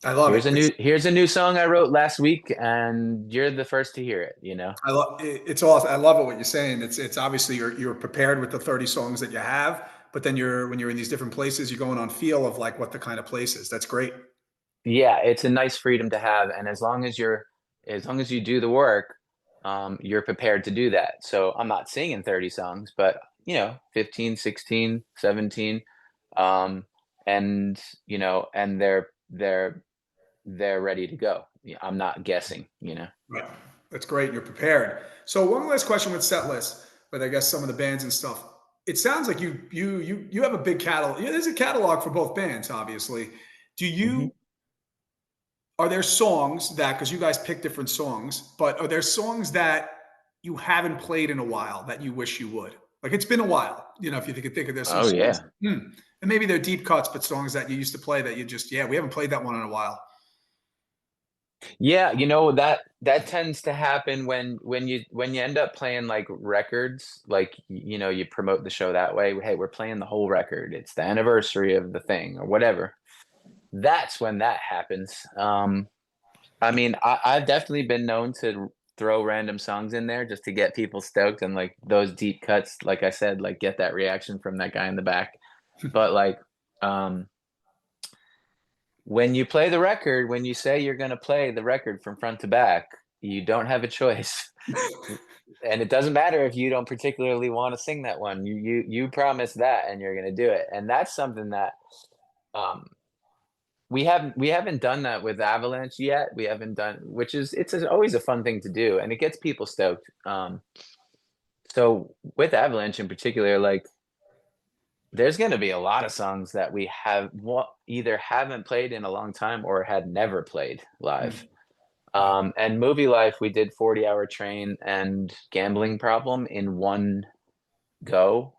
I love it. here's a new song I wrote last week and you're the first to hear it. I love it's awesome. I love it what you're saying. It's obviously you're prepared with the 30 songs that you have, but then when you're in these different places, you're going on feel of like what the kind of place is. That's great. Yeah, it's a nice freedom to have. And as long as you do the work, you're prepared to do that. So I'm not singing 30 songs, but 15, 16, 17. And and they're ready to go. Yeah, I'm not guessing. Right. That's great. You're prepared. So one last question with set lists, with I guess some of the bands and stuff. It sounds like you have a big catalog. Yeah, there's a catalog for both bands, obviously. Do Mhm. you Are there songs that, because you guys pick different songs, but are there songs that you haven't played in a while that you wish you would? Like it's been a while, if you think of there's some Oh songs, yeah. and maybe they're deep cuts, but songs that you used to play that yeah, we haven't played that one in a while. Yeah, that tends to happen when you end up playing like records, like you promote the show that way. Hey, we're playing the whole record. It's the anniversary of the thing or whatever. That's when that happens. I mean, I've definitely been known to throw random songs in there just to get people stoked and like those deep cuts, like I said, like get that reaction from that guy in the back. But like, um, when you play the record, when you say you're going to play the record from front to back, you don't have a choice. And it doesn't matter if you don't particularly want to sing that one. You promise that, and you're going to do it. And that's something that um, we haven't done that with Avalanche yet. We haven't done, which is always a fun thing to do, and it gets people stoked. So with Avalanche in particular, like there's going to be a lot of songs that we either haven't played in a long time or had never played live. Wow. And MovieLife, we did 40-hour train and Gambling Problem in one go.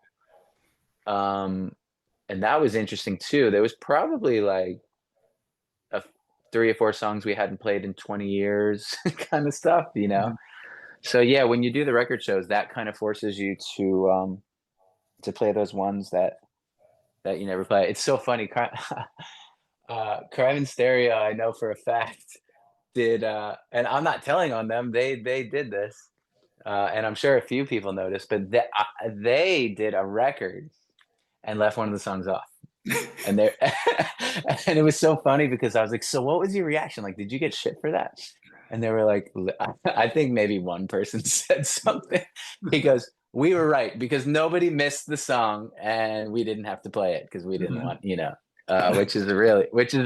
And that was interesting too. There was probably like 3 or 4 songs we hadn't played in 20 years kind of stuff. So yeah, when you do the record shows, that kind of forces you to play those ones that you never play. It's so funny. Crime in Stereo, I know for a fact, did and I'm not telling on them. They did this, and I'm sure a few people noticed, but they did a record and left one of the songs off. And they and it was so funny because I was like, so what was your reaction? Like, did you get shit for that? And they were like, I think maybe one person said something. He goes, we were right because nobody missed the song and we didn't have to play it because we didn't want, which is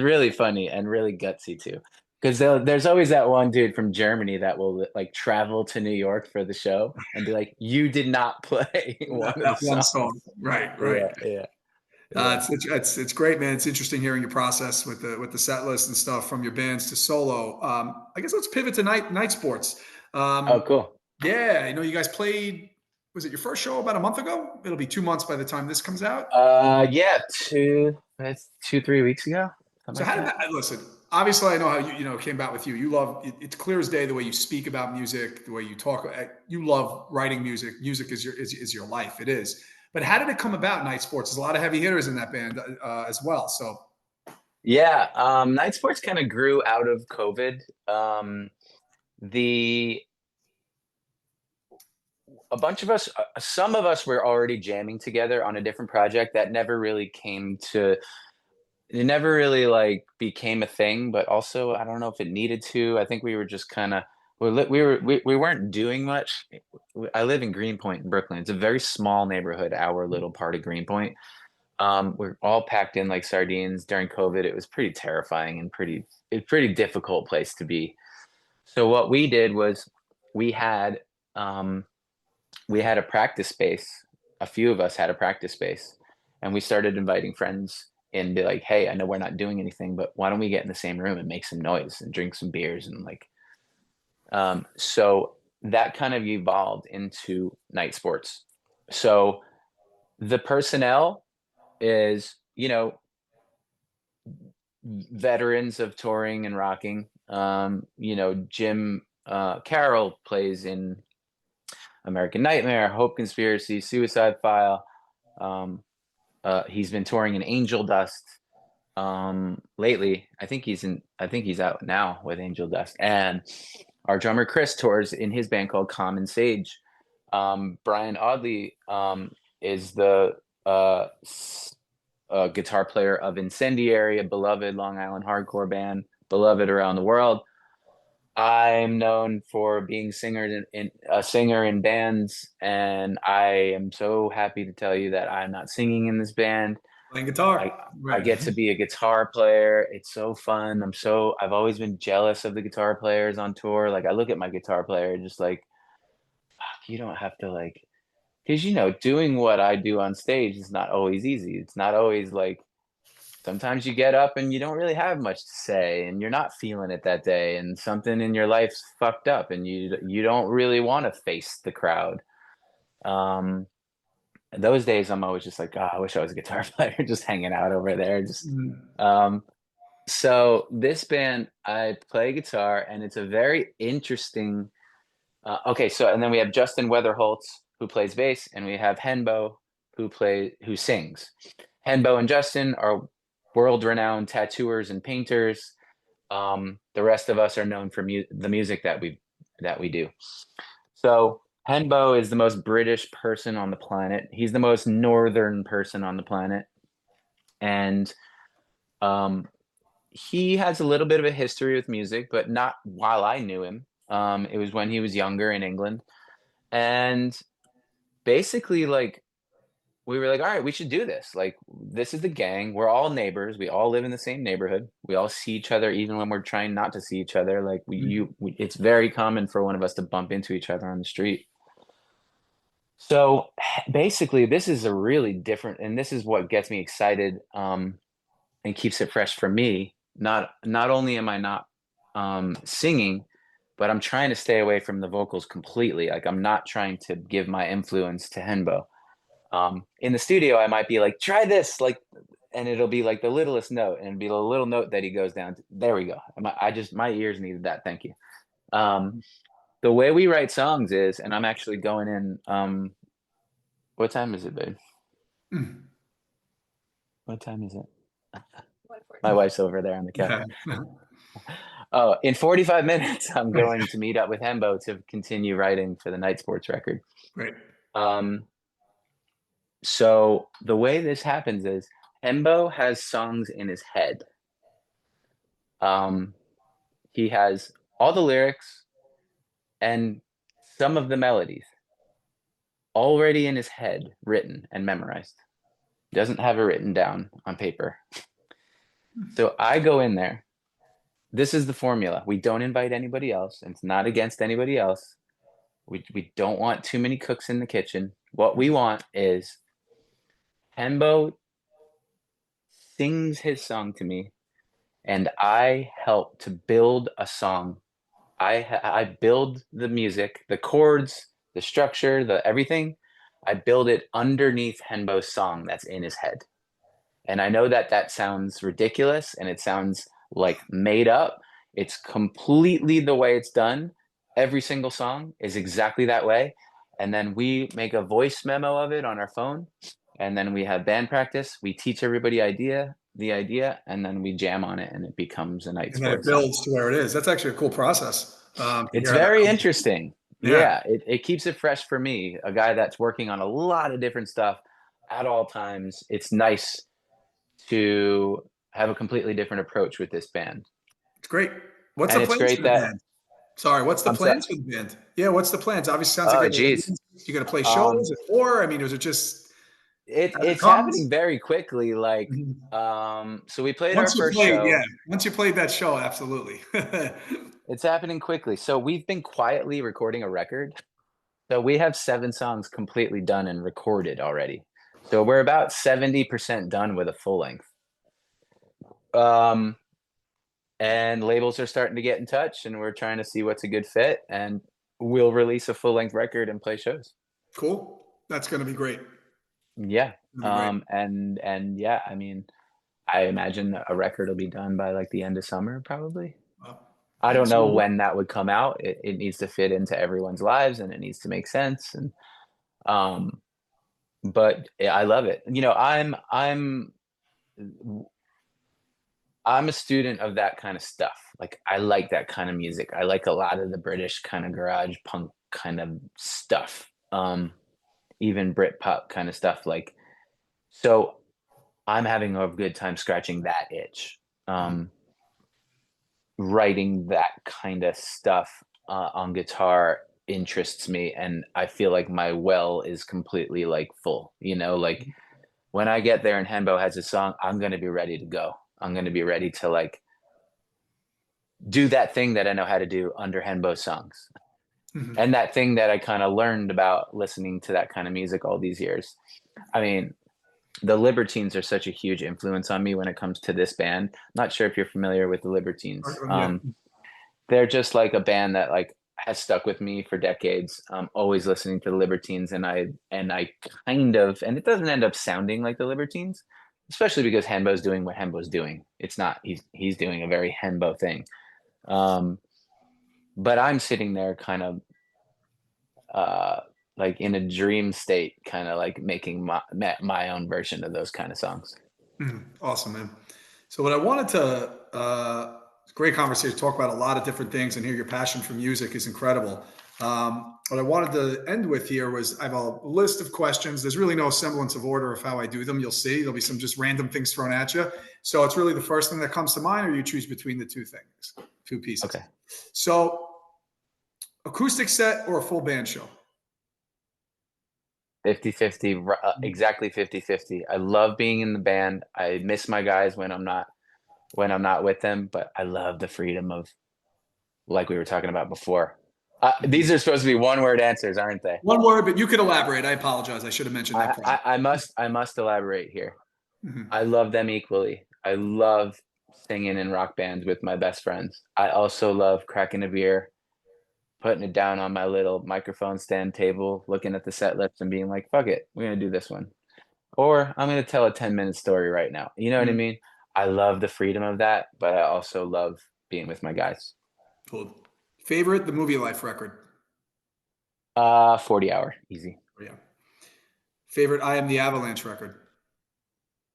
really funny and really gutsy too. Because there's always that one dude from Germany that will like travel to New York for the show and be like, "You did not play one of That the one songs." song. Right, right. Yeah, yeah, yeah. It's great, man. It's interesting hearing your process with the set list and stuff from your bands to solo. I guess let's pivot to night sports. Oh, Um, cool. yeah, I know you guys played. Was it your first show about a month ago? It'll be 2 months by the time this comes out. Yeah, that's 2, 3 weeks ago, something So like how did that. that listen? Obviously, I know how you know came about with you. You love it's clear as day the way you speak about music, the way you talk. You love writing music. Music is your life. It is. But how did it come about? Night Sports. There's a lot of heavy hitters in that band as well. So Yeah, night sports kind of grew out of COVID. The A bunch of us, some of us were already jamming together on a different project that never really came to, it never really like became a thing, but also I don't know if it needed to. I think we were just kind of we weren't doing much. I live in Greenpoint in Brooklyn. It's a very small neighborhood, our little part of Greenpoint. We're all packed in like sardines during COVID. It was pretty terrifying and it's pretty difficult place to be. So what we did was we had um we had a practice space. A few of us had a practice space, and we started inviting friends and be like, "Hey, I know we're not doing anything, but why don't we get in the same room and make some noise and drink some beers and like." So that kind of evolved into night sports. So the personnel is, veterans of touring and rocking. Jim Carroll plays in American Nightmare, Hope Conspiracy, Suicide File. Um, he's been touring in Angel Dust lately. I think he's out now with Angel Dust. And our drummer Chris tours in his band called Common Sage. Brian Audley is the guitar player of Incendiary, a beloved Long Island hardcore band, beloved around the world. I'm known for being in a singer in bands, and I am so happy to tell you that I'm not singing in this band. playing I guitar. I Right. get to be a guitar player. It's so fun. I've always been jealous of the guitar players on tour. Like I look at my guitar player just like, "Fuck, you don't have to like," because doing what I do on stage is not always easy. It's not always like sometimes you get up and you don't really have much to say and you're not feeling it that day and something in your life's fucked up and you don't really want to face the crowd. Um those days I'm always just like, oh, I wish I was a guitar player just hanging out over there just Mhm. um so this band I play guitar and it's a very interesting okay, so and then we have Justin Weatherholtz who plays bass and we have Henbo who sings. Henbo and Justin are world-renowned tattooers and painters. The rest of us are known for the music that we do. So Henbo is the most British person on the planet. He's the most northern person on the planet, and um, he has a little bit of a history with music, but not while I knew him. It was when he was younger in England, and basically, like we were like, all right, we should do this. Like, this is the gang. We're all neighbors. We all live in the same neighborhood. We all see each other, even when we're trying not to see each other. Like, it's very common for one of us to bump into each other on the street. So basically, this is a really different, and this is what gets me excited, and keeps it fresh for me. Not only am I not singing, but I'm trying to stay away from the vocals completely. Like, I'm not trying to give my influence to Henbo. In the studio I might be like, try this, like, and it'll be like the littlest note and it'll be the little note that he goes down to. There we go. My ears needed that, thank you. um the way we write songs is, and I'm actually going in, what time is it, babe? Mm. What time is it? My wife's over there on the couch. Okay. Oh, in 45 minutes I'm going to meet up with Hembo to continue writing for the Night Sports record. Great. um so the way this happens is Hembo has songs in his head. um He has all the lyrics and some of the melodies already in his head, written and memorized. Doesn't have it written down on paper. So I go in there this is the formula. We don't invite anybody else, and it's not against anybody else. We don't want too many cooks in the kitchen. What we want is Hembo sings his song to me, and I help to build a song. I build the music, the chords, the structure, the everything. I build it underneath Henbo's song that's in his head. And I know that that sounds ridiculous and it sounds like made up. It's completely the way it's done. Every single song is exactly that way. And then we make a voice memo of it on our phone. And then we have band practice. We teach everybody the idea, and then we jam on it and it becomes a Nite And then it Sports song. builds to where it is. That's actually a cool process. To It's hear how that very comes. interesting. Yeah. Yeah, it keeps it fresh for me, a guy that's working on a lot of different stuff at all times. It's nice to have a completely different approach with this band. It's great. What's And the it's plans great for the that band? Sorry, what's the I'm sorry. plans for the band? Yeah, what's the plans? Obviously, sounds like Oh, you have geez. you're going to play Um, shows or I mean, is it just as it it's happening comes? very quickly. Like, Mhm. so we played our first Yeah, show. once you played that show, absolutely. It's happening quickly. So we've been quietly recording a record. So we have 7 songs completely done and recorded already. So we're about 70% done with a full length. Um, and labels are starting to get in touch, and we're trying to see what's a good fit, and we'll release a full length record and play shows. Cool. That's going to be great. Yeah. Gonna be great. And yeah, I mean, I imagine a record will be done by like the end of summer, probably. I Yeah, don't so know when that would come out. It needs to fit into everyone's lives and it needs to make sense. And um, but I love it. You know, I'm a student of that kind of stuff. Like I like that kind of music. I like a lot of the British kind of garage punk kind of stuff. Even Britpop kind of stuff. Like so I'm having a good time scratching that itch. Mhm. Writing that kind of stuff on guitar interests me, and I feel like my well is completely like full. You know, like when I get there and Henbo has a song, I'm gonna be ready to go. I'm gonna be ready to like do that thing that I know how to do under Henbo's songs. Mhm. And that thing that I kind of learned about listening to that kind of music all these years. I mean, the Libertines are such a huge influence on me when it comes to this band. Not sure if you're familiar with the Libertines. Yeah. They're just like a band that like has stuck with me for decades. Always listening to the Libertines, and I kind of, and it doesn't end up sounding like the Libertines, especially because Henbo's doing what Henbo's doing. It's not he's doing a very Henbo thing. Um, but I'm sitting there kind of uh like in a dream state, kind of like making my own version of those kind of songs. Awesome, man. So what I wanted to, great conversation, talk about a lot of different things and hear your passion for music is incredible. What I wanted to end with here was I have a list of questions. There's really no semblance of order of how I do them. You'll see there'll be some just random things thrown at you. So it's really the first thing that comes to mind, or you choose between the two things, two pieces. Okay. So acoustic set or a full band show? 50-50, exactly 50-50. I love being in the band. I miss my guys when I'm not with them, but I love the freedom of, like we were talking about before. These are supposed to be one word answers, aren't they? One word, but you could elaborate. I apologize. I should have mentioned that I, prior. I, I must elaborate here. Mhm. I love them equally. I love singing in rock bands with my best friends. I also love cracking a beer, putting it down on my little microphone stand table, looking at the set list and being like, fuck it, we're gonna do this one. Or I'm gonna tell a 10-minute story right now. You know what I Mhm. mean? I love the freedom of that, but I also love being with my guys. Cool. Favorite, the MovieLife record. 40 hour, easy. Oh, yeah. Favorite, I Am The Avalanche record.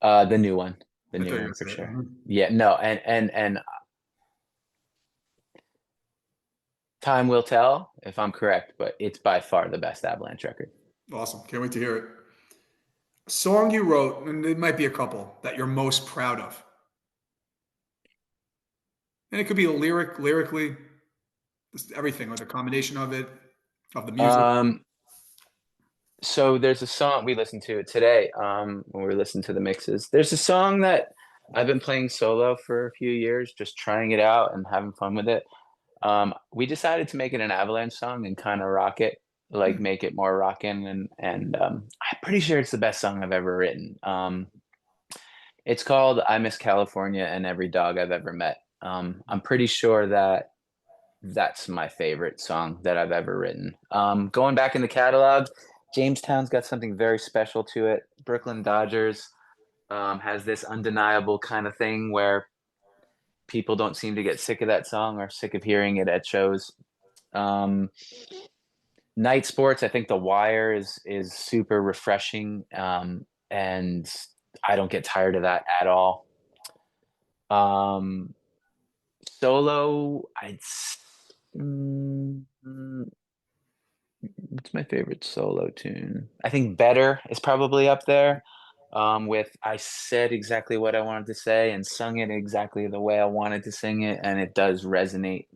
The new one, the I new thought you one were for going to say sure. it. Yeah, no, and time will tell if I'm correct, but it's by far the best Avalanche record. Awesome. Can't wait to hear it. A song you wrote, and it might be a couple, that you're most proud of. And it could be a lyrically, just everything, or the combination of it, of the music. Um, so there's a song we listened to it today, when we listened to the mixes. There's a song that I've been playing solo for a few years, just trying it out and having fun with it. We decided to make it an Avalanche song and kind of rock it, like make it more rockin' and I'm pretty sure it's the best song I've ever written. It's called I Miss California and Every Dog I've Ever Met. I'm pretty sure that that's my favorite song that I've ever written. Going back in the catalog, Jamestown's got something very special to it. Brooklyn Dodgers has this undeniable kind of thing where people don't seem to get sick of that song or sick of hearing it at shows. Um, Night sports, I think The Wire is super refreshing, and I don't get tired of that at all. Um, Solo, mm, what's my favorite solo tune? I think Better is probably up there. With I said exactly what I wanted to say and sung it exactly the way I wanted to sing it, and it does resonate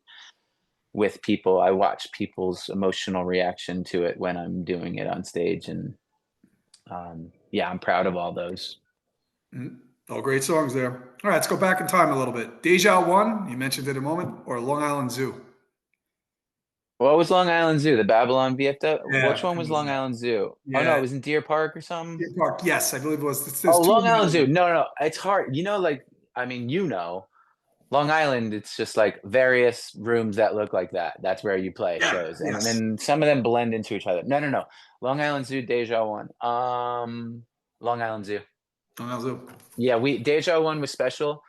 with people. I watch people's emotional reaction to it when I'm doing it on stage, and yeah, I'm proud of all those. Mm. All great songs there. All right, let's go back in time a little bit. Deja One, you mentioned it a moment, or Long Island Zoo. What was Long Island Zoo? The Babylon VFW? Which Yeah, one it was was Long that. Island Zoo? Oh no, it Yeah, was in Deer Park or something. Deer Park. Yes, I believe it was. There's Oh, two Long Long Island Zoo. Island. No, no, it's hard. Like, I mean, Long Island, it's just like various rooms that look like that. That's where you play Yeah. shows. And Yes. then some of them blend into each other. No, no, no. Long Island Zoo, Deja One. Long Island Zoo. Long Island Zoo. Yeah, we Deja One was special.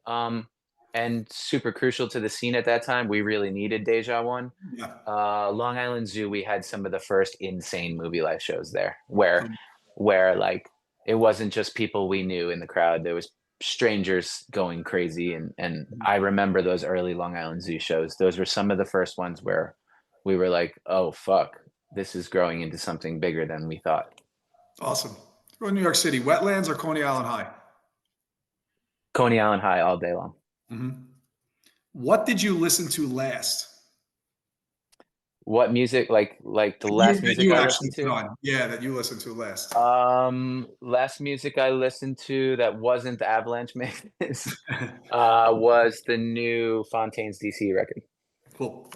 Um, and super crucial to the scene at that time. We really needed Deja One. Yeah. Long Island Zoo, we had some of the first insane MovieLife shows there, where like it wasn't just people we knew in the crowd. There was strangers going crazy, and I remember those early Long Island Zoo shows. Those were some of the first ones where we were like, "Oh fuck, this is growing into something bigger than we thought." Awesome. Go to New York City. Wetlands or Coney Island High? Coney Island High all day long. Hmm. What did you listen to last? What music? Like the That you, last that music you I actually listened put to? on. Yeah, that you listened to last. Last music I listened to that wasn't the Avalanche mix was the new Fontaine's DC record. Cool.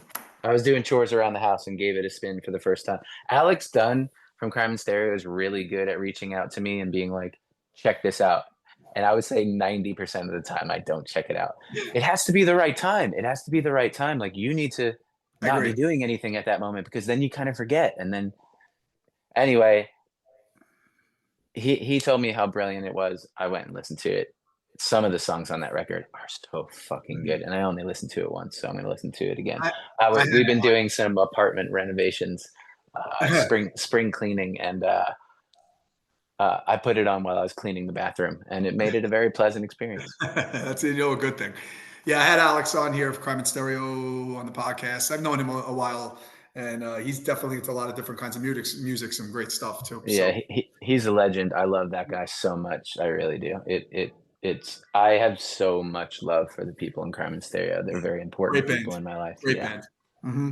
I was doing chores around the house and gave it a spin for the first time. Alex Dunn from Crime and Stereo is really good at reaching out to me and being like, check this out. And I would say 90% of the time I don't check it out. It has to be the right time. It has to be the right time. Like you need to I not agree. be doing anything at that moment because then you kind of forget. And then anyway, he told me how brilliant it was. I went and listened to it. Some of the songs on that record are so fucking good, and I only listened to it once, so I'm gonna listen to it again. I, I We've been doing some apartment renovations, had spring cleaning, and I put it on while I was cleaning the bathroom, and it made it a very pleasant experience. that's a good thing. Yeah, I had Alex on here of Crime and Stereo on the podcast. I've known him a while, and he's definitely into a lot of different kinds of music, some great stuff too. Yeah, So he's a legend. I love that guy so much. I really do. It's I have so much love for the people in Crime and Stereo. They're very important great people band, in my life. great Yeah. band. Hmm.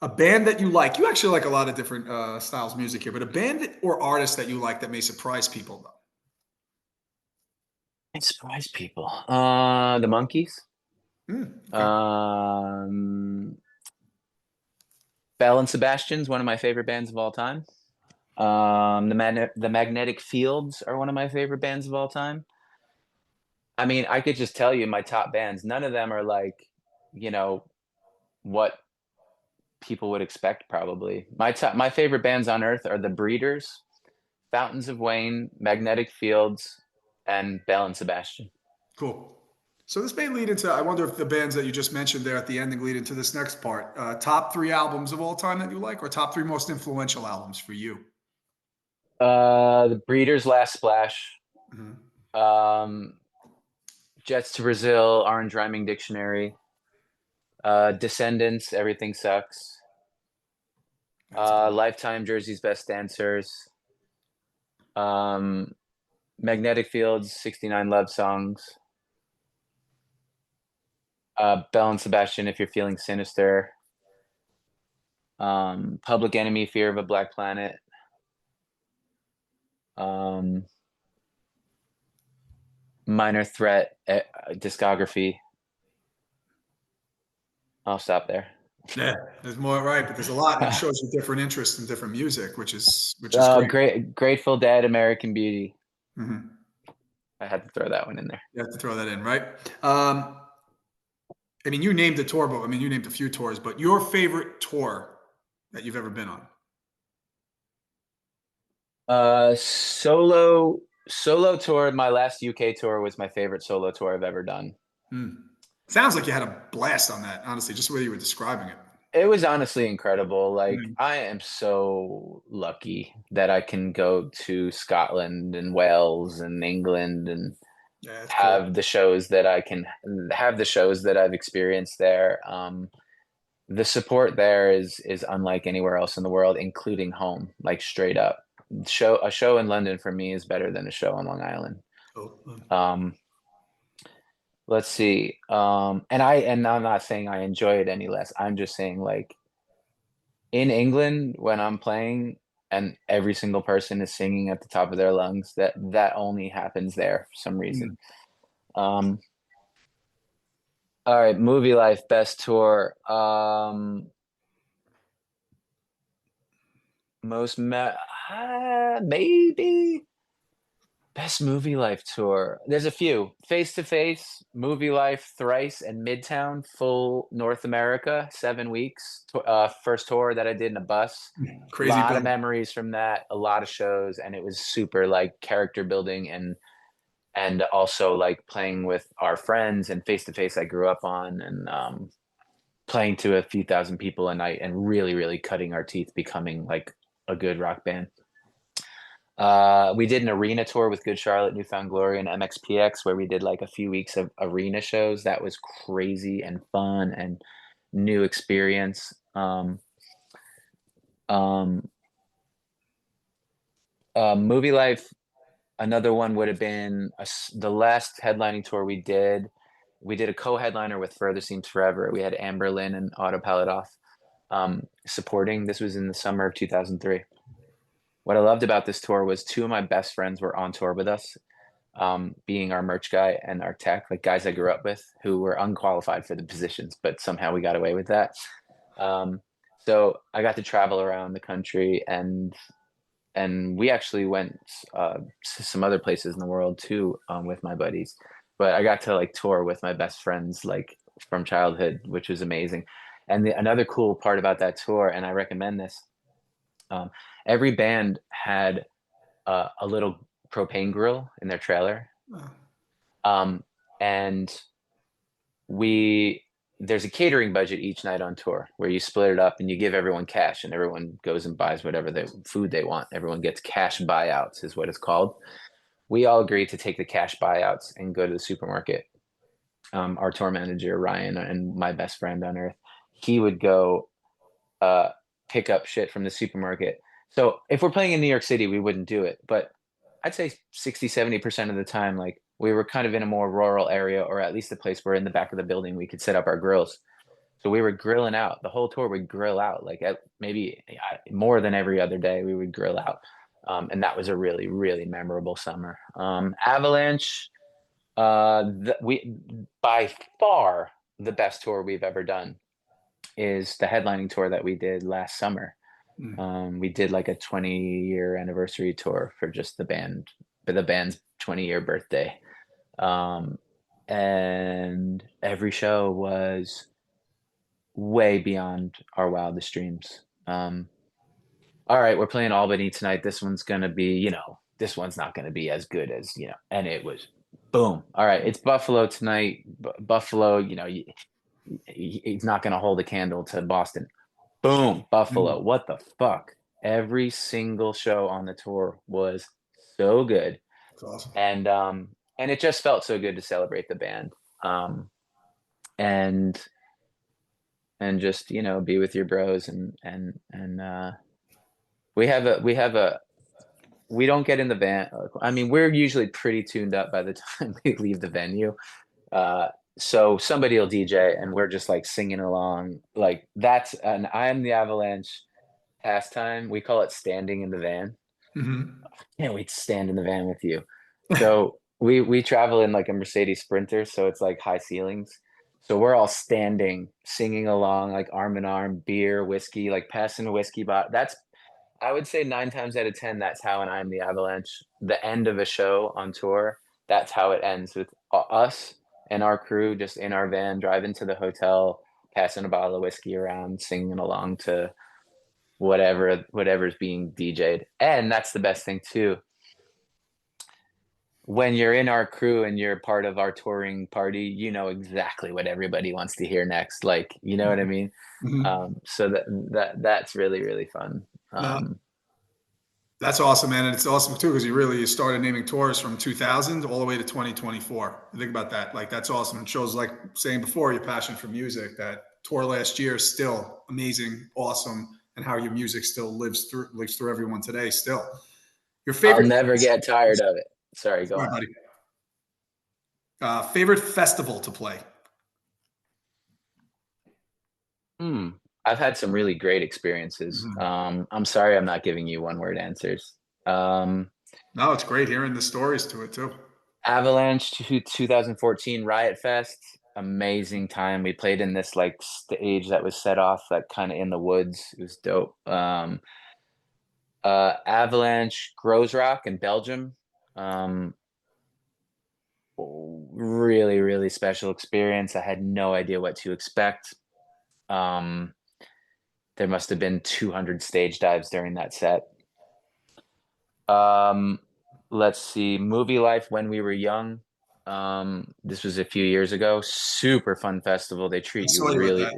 A band that you like. You actually like a lot of different styles of music here, but a band or artist that you like that may surprise people though. I surprise people. The Monkeys. Okay, Um, Belle and Sebastian's one of my favorite bands of all time. The Magnetic Fields are one of my favorite bands of all time. I mean, I could just tell you my top bands. None of them are like, you know, what people would expect probably. My favorite bands on earth are The Breeders, Fountains of Wayne, Magnetic Fields, and Belle and Sebastian. cool. So this may lead into. I wonder if the bands that you just mentioned there at the ending lead into this next part. Top three albums of all time that you like, or top three most influential albums for you? The Breeders' Last Splash. Mhm. Um, Jets to Brazil, Orange Rhyming Dictionary, Descendants, Everything Sucks, That's a good one. Lifetime, Jersey's Best Dancers, um, Magnetic Fields, 69 Love Songs, Belle and Sebastian, If You're Feeling Sinister, Public Enemy, Fear of a Black Planet, um, Minor Threat discography. I'll stop there. Yeah, there's more, right, but there's a lot, and it shows you different interests and different music, which is great. Grateful Dead, American Beauty. Hmm. I had to throw that one in there. You have to throw that in, right? Um, I mean, you named a tour, but I mean, you named a few tours, but your favorite tour that you've ever been on? Solo tour. My last UK tour was my favorite solo tour I've ever done. Hmm. Sounds like you had a blast on that, honestly, just the way you were describing it. It was honestly incredible. Like, Mm. I am so lucky that I can go to Scotland and Wales and England and Yeah, it's cool. have the shows that I can have the shows that I've experienced there. The support there is unlike anywhere else in the world, including home, like straight up. A show in London for me is better than a show on Long Island. Cool. Um, let's see. And I'm not saying I enjoy it any less. I'm just saying, like, in England when I'm playing and every single person is singing at the top of their lungs, that only happens there for some reason. Mm. Um, all right, movie life best tour. Most maybe best movie life tour. There's a few. Face to Face, Movie Life, Thrice, and Midtown, full North America, 7 weeks. First tour that I did in a bus. A Crazy lot of bill. memories from that, a lot of shows, and it was super like character building and also like playing with our friends and Face to Face I grew up on and playing to a few thousand people a night and really, really cutting our teeth becoming like a good rock band. We did an arena tour with Good Charlotte, Newfound Glory, and MXPX, where we did like a few weeks of arena shows. That was crazy and fun and new experience. Um, Movie Life, another one would have been the last headlining tour we did. We did a co-headliner with Further Seems Forever. We had Amber Lynn and Autopilot Off supporting. This was in the summer of 2003. What I loved about this tour was two of my best friends were on tour with us, being our merch guy and our tech, like guys I grew up with who were unqualified for the positions, but somehow we got away with that. Um, so I got to travel around the country and we actually went to some other places in the world too, with my buddies. But I got to like tour with my best friends like from childhood, which was amazing. And another cool part about that tour, and I recommend this, um, every band had a little propane grill in their trailer. Oh. Um, and we there's a catering budget each night on tour where you split it up and you give everyone cash and everyone goes and buys whatever the food they want. Everyone gets cash buyouts is what it's called. We all agreed to take the cash buyouts and go to the supermarket. Our tour manager, Ryan, and my best friend on earth, he would go uh, pick up shit from the supermarket. So if we're playing in New York City, we wouldn't do it. But I'd say 60, 70% of the time, like we were kind of in a more rural area, or at least a place where in the back of the building we could set up our grills. So we were grilling out the whole tour. We'd grill out like maybe more than every other day. We would grill out, and that was a really, really memorable summer. Avalanche, we by far the best tour we've ever done is the headlining tour that we did last summer. Mm. We did like a 20-year anniversary tour for just the band, for the band's 20-year birthday. Um, and every show was way beyond our wildest dreams. All right, we're playing Albany tonight. This one's gonna be, this one's not gonna be as good as, and it was boom. All right, it's Buffalo tonight. Buffalo, he's not gonna hold a candle to Boston. Boom, Buffalo. Mm. What the fuck? Every single show on the tour was so good. That's awesome. And it just felt so good to celebrate the band. Um and just, be with your bros and we have a we don't get in the van. I mean, we're usually pretty tuned up by the time we leave the venue. Uh so somebody will DJ and we're just like singing along. Like that's an I Am the Avalanche pastime. We call it standing in the van. Hmm. Can't wait to stand in the van with you. So we travel in like a Mercedes Sprinter, so it's like high ceilings. So we're all standing, singing along, like arm in arm, beer, whiskey, like passing a whiskey bottle. That's I would say 9 times out of 10, that's how an I Am the Avalanche, the end of a show on tour, that's how it ends with us and our crew just in our van driving to the hotel, passing a bottle of whiskey around, singing along to whatever's being DJ'd. And that's the best thing too. When you're in our crew and you're part of our touring party, you know exactly what everybody wants to hear next. Like, you know what I mean? Mhm. So that's really, really fun. No, Um, that's awesome, man. And it's awesome too because you started naming tours from 2000 all the way to 2024. Think about that. Like, that's awesome. It shows, like saying before, your passion for music. That tour last year is still amazing, awesome, and how your music still lives through everyone today. Still, your I'll favorite. never get tired of it. Sorry, go Sorry, on. buddy. Favorite festival to play. Hmm. I've had some really great experiences. Mhm. I'm sorry I'm not giving you one word answers. Um, No, it's great hearing the stories to it too. Avalanche 2014 Riot Fest, amazing time. We played in this like stage that was set off like kind of in the woods. It was dope. Avalanche Grows Rock in Belgium. Um, really, really special experience. I had no idea what to expect. Um, there must have been 200 stage dives during that set. Um, let's see, MovieLife when we were young. This was a few years ago. Super fun festival. They I treat you saw you at really, that.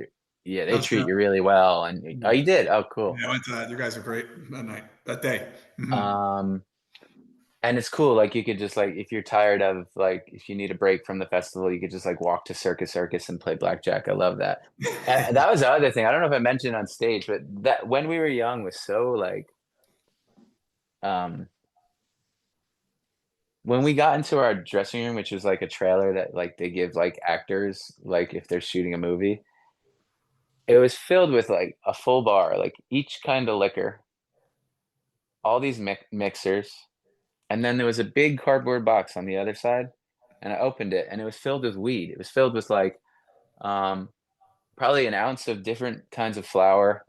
yeah, I they was treat there. you really well. And oh, you did? Oh, cool. Yeah, I went to that. You guys are great that night, that day. Mhm. Um, and it's cool. Like you could just like if you're tired of like if you need a break from the festival, you could just like walk to Circus Circus and play blackjack. I love that. And that was the other thing. I don't know if I mentioned on stage, but that when we were young was so like um when we got into our dressing room, which is like a trailer that like they give like actors like if they're shooting a movie, it was filled with like a full bar, like each kind of liquor, all these mixers, and then there was a big cardboard box on the other side, and I opened it, and it was filled with weed. It was filled with like um, probably an ounce of different kinds of flour,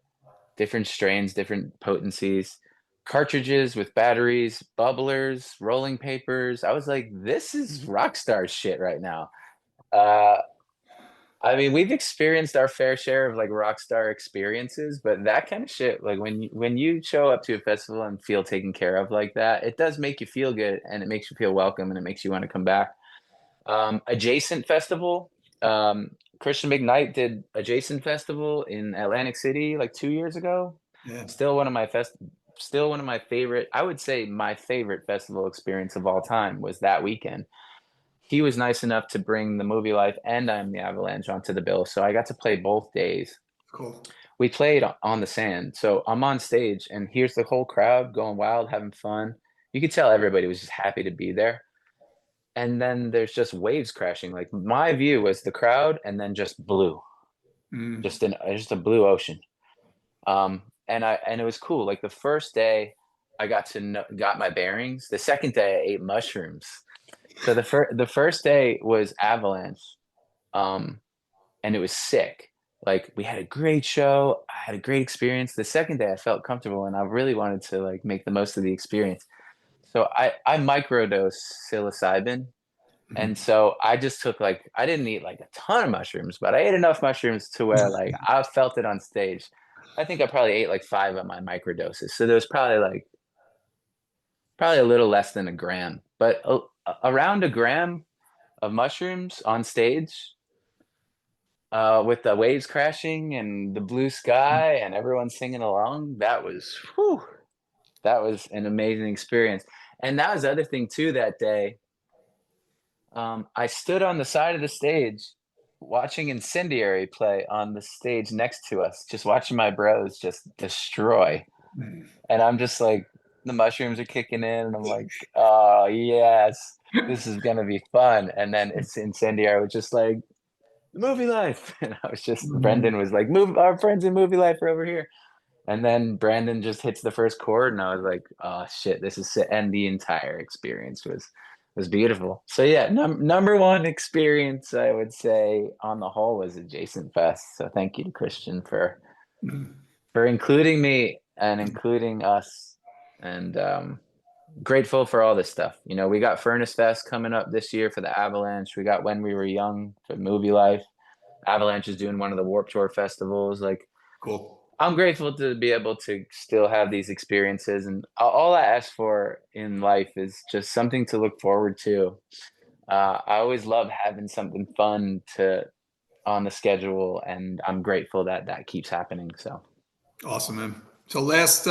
different strains, different potencies. Cartridges with batteries, bubblers, rolling papers. I was like, this is rock star shit right now. Uh, I mean, we've experienced our fair share of like rock star experiences, but that kind of shit, like when you show up to a festival and feel taken care of like that, it does make you feel good and it makes you feel welcome and it makes you want to come back. Adjacent festival, Christian McKnight did Adjacent Festival in Atlantic City like 2 years ago. Yeah, Still one of my still one of my favorite. I would say my favorite festival experience of all time was that weekend. He was nice enough to bring the Movie Life and I'm the Avalanche onto the bill. So I got to play both days. cool. We played on the sand. So I'm on stage and here's the whole crowd going wild, having fun. You could tell everybody was just happy to be there. And then there's just waves crashing. Like my view was the crowd and then just blue, Mm. just a blue ocean. And it was cool. Like the first day I got my bearings. The second day I ate mushrooms. So the first day was Avalanche, um, and it was sick. Like we had a great show. I had a great experience. The second day I felt comfortable, and I really wanted to like make the most of the experience. So I microdosed psilocybin, and Mhm. so I just took like I didn't eat like a ton of mushrooms, but I ate enough mushrooms to where like I felt it on stage. I think I probably ate like 5 of my microdoses. So there was probably a little less than a gram, but around a gram of mushrooms on stage with the waves crashing and the blue sky and everyone singing along. That was an amazing experience. And that was the other thing too that day. I stood on the side of the stage watching Incendiary play on the stage next to us, just watching my bros just destroy. Mm. And I'm just like, the mushrooms are kicking in, and I'm like, oh yes, this is gonna be fun. And then it's Incendiary was just like movie life. And I was just Mm. Brendan was like, move our friends in movie life are over here. And then Brandon just hits the first chord, and I was like, oh shit, this is it. And the entire experience was was beautiful. So yeah, number one experience I would say on the whole was Adjacent Fest. So thank you to Christian Mhm. for including me and including us, and grateful for all this stuff. You know, we got Furnace Fest coming up this year for the Avalanche. We got When We Were Young for MovieLife. Avalanche is doing one of the Warped Tour festivals. Like, Cool. I'm grateful to be able to still have these experiences, and all I ask for in life is just something to look forward to. I always love having something fun to on the schedule, and I'm grateful that that keeps happening. So Awesome, man. So last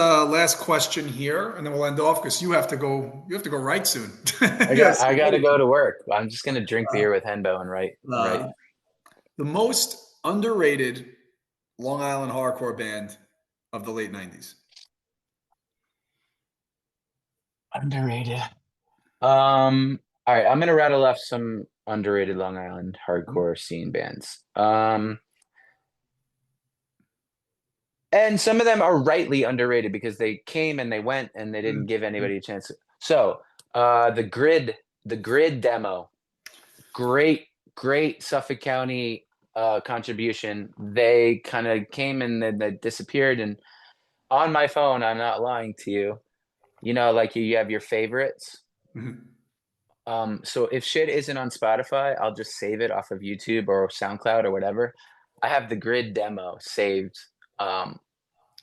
question here, and then we'll end off because you have to go. You have to go right soon. Yes. I got to go to work. I'm just gonna drink beer with Henbo and write. Uh, the most underrated Long Island hardcore band of the late '90s. Underrated. All right, I'm gonna rattle off some underrated Long Island hardcore scene bands. And some of them are rightly underrated because they came and they went and they didn't give anybody a chance. So, the Grid demo, great Suffolk County contribution. They kind of came and then they disappeared. And on my phone, I'm not lying to you. You know, like you have your favorites. Mhm. So if shit isn't on Spotify, I'll just save it off of YouTube or SoundCloud or whatever. I have the Grid demo saved um,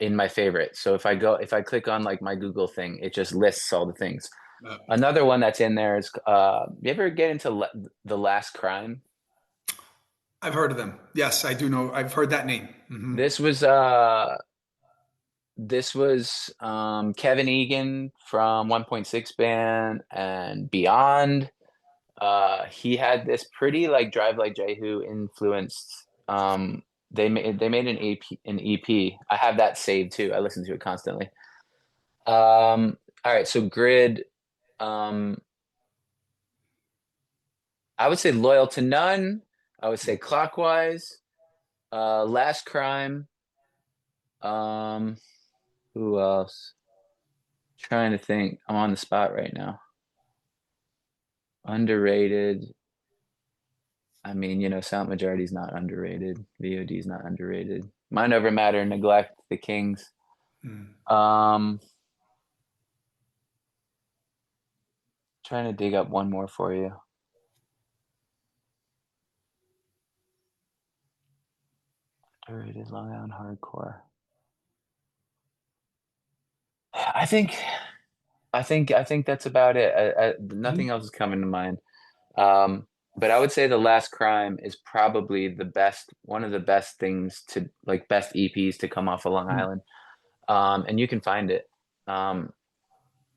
in my favorites. So if I click on like my Google thing, it just lists all the things. Uh, Another one that's in there is you ever get into The Last Crime? I've heard of them. Yes, I do know. I've heard that name. Hmm. This was uh this was Kevin Egan from 1.6 Band and Beyond. He had this pretty like Drive Like Jehu influenced. They made an EP. I have that saved too. I listen to it constantly. All right, so Grid. Um, I would say Loyal to None. I would say Clockwise. Last Crime. Um, who else? Trying to think. I'm on the spot right now. Underrated. I mean, you know, Sound Majority is not underrated. VOD is not underrated. Mind Over Matter, Neglect, The Kings. Um, Trying to dig up one more for you. Underrated Long Island hardcore. I think, I think that's about it. Nothing else is coming to mind. Um, but I would say The Last Crime is probably the best, one of the best things to like best EPs to come off of Long Island. And you can find it. Um,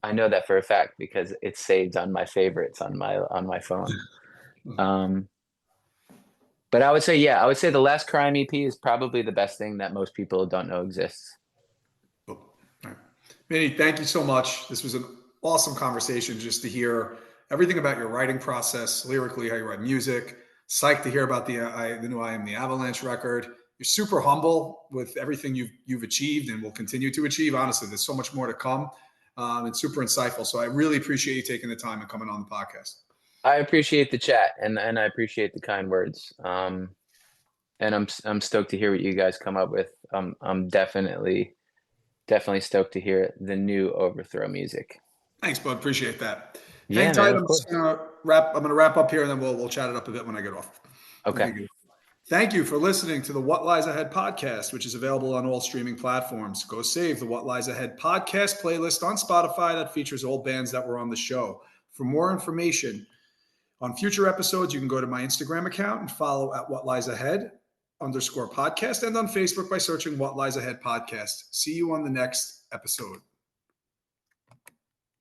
I know that for a fact because it's saved on my favorites on my phone. Um, but I would say, yeah, I would say The Last Crime EP is probably the best thing that most people don't know exists. Cool. All right. Vinny, thank you so much. This was an awesome conversation just to hear everything about your writing process, lyrically, how you write music. Psyched to hear about the new I Am The Avalanche record. You're super humble with everything you've achieved and will continue to achieve. Honestly, there's so much more to come. And super insightful. So I really appreciate you taking the time and coming on the podcast. I appreciate the chat and I appreciate the kind words. And I'm stoked to hear what you guys come up with. I'm definitely stoked to hear the new Overthrow music. Thanks, bud. Appreciate that. Hang Yeah, man, tight. of I'm just course. gonna wrap. I'm gonna wrap up here, and then we'll chat it up a bit when I get off. Okay. Okay, good. Thank you for listening to the What Lies Ahead podcast, which is available on all streaming platforms. Go save the What Lies Ahead podcast playlist on Spotify that features old bands that were on the show. For more information on future episodes, you can go to my Instagram account and follow at What Lies Ahead _podcast and on Facebook by searching What Lies Ahead podcast. See you on the next episode.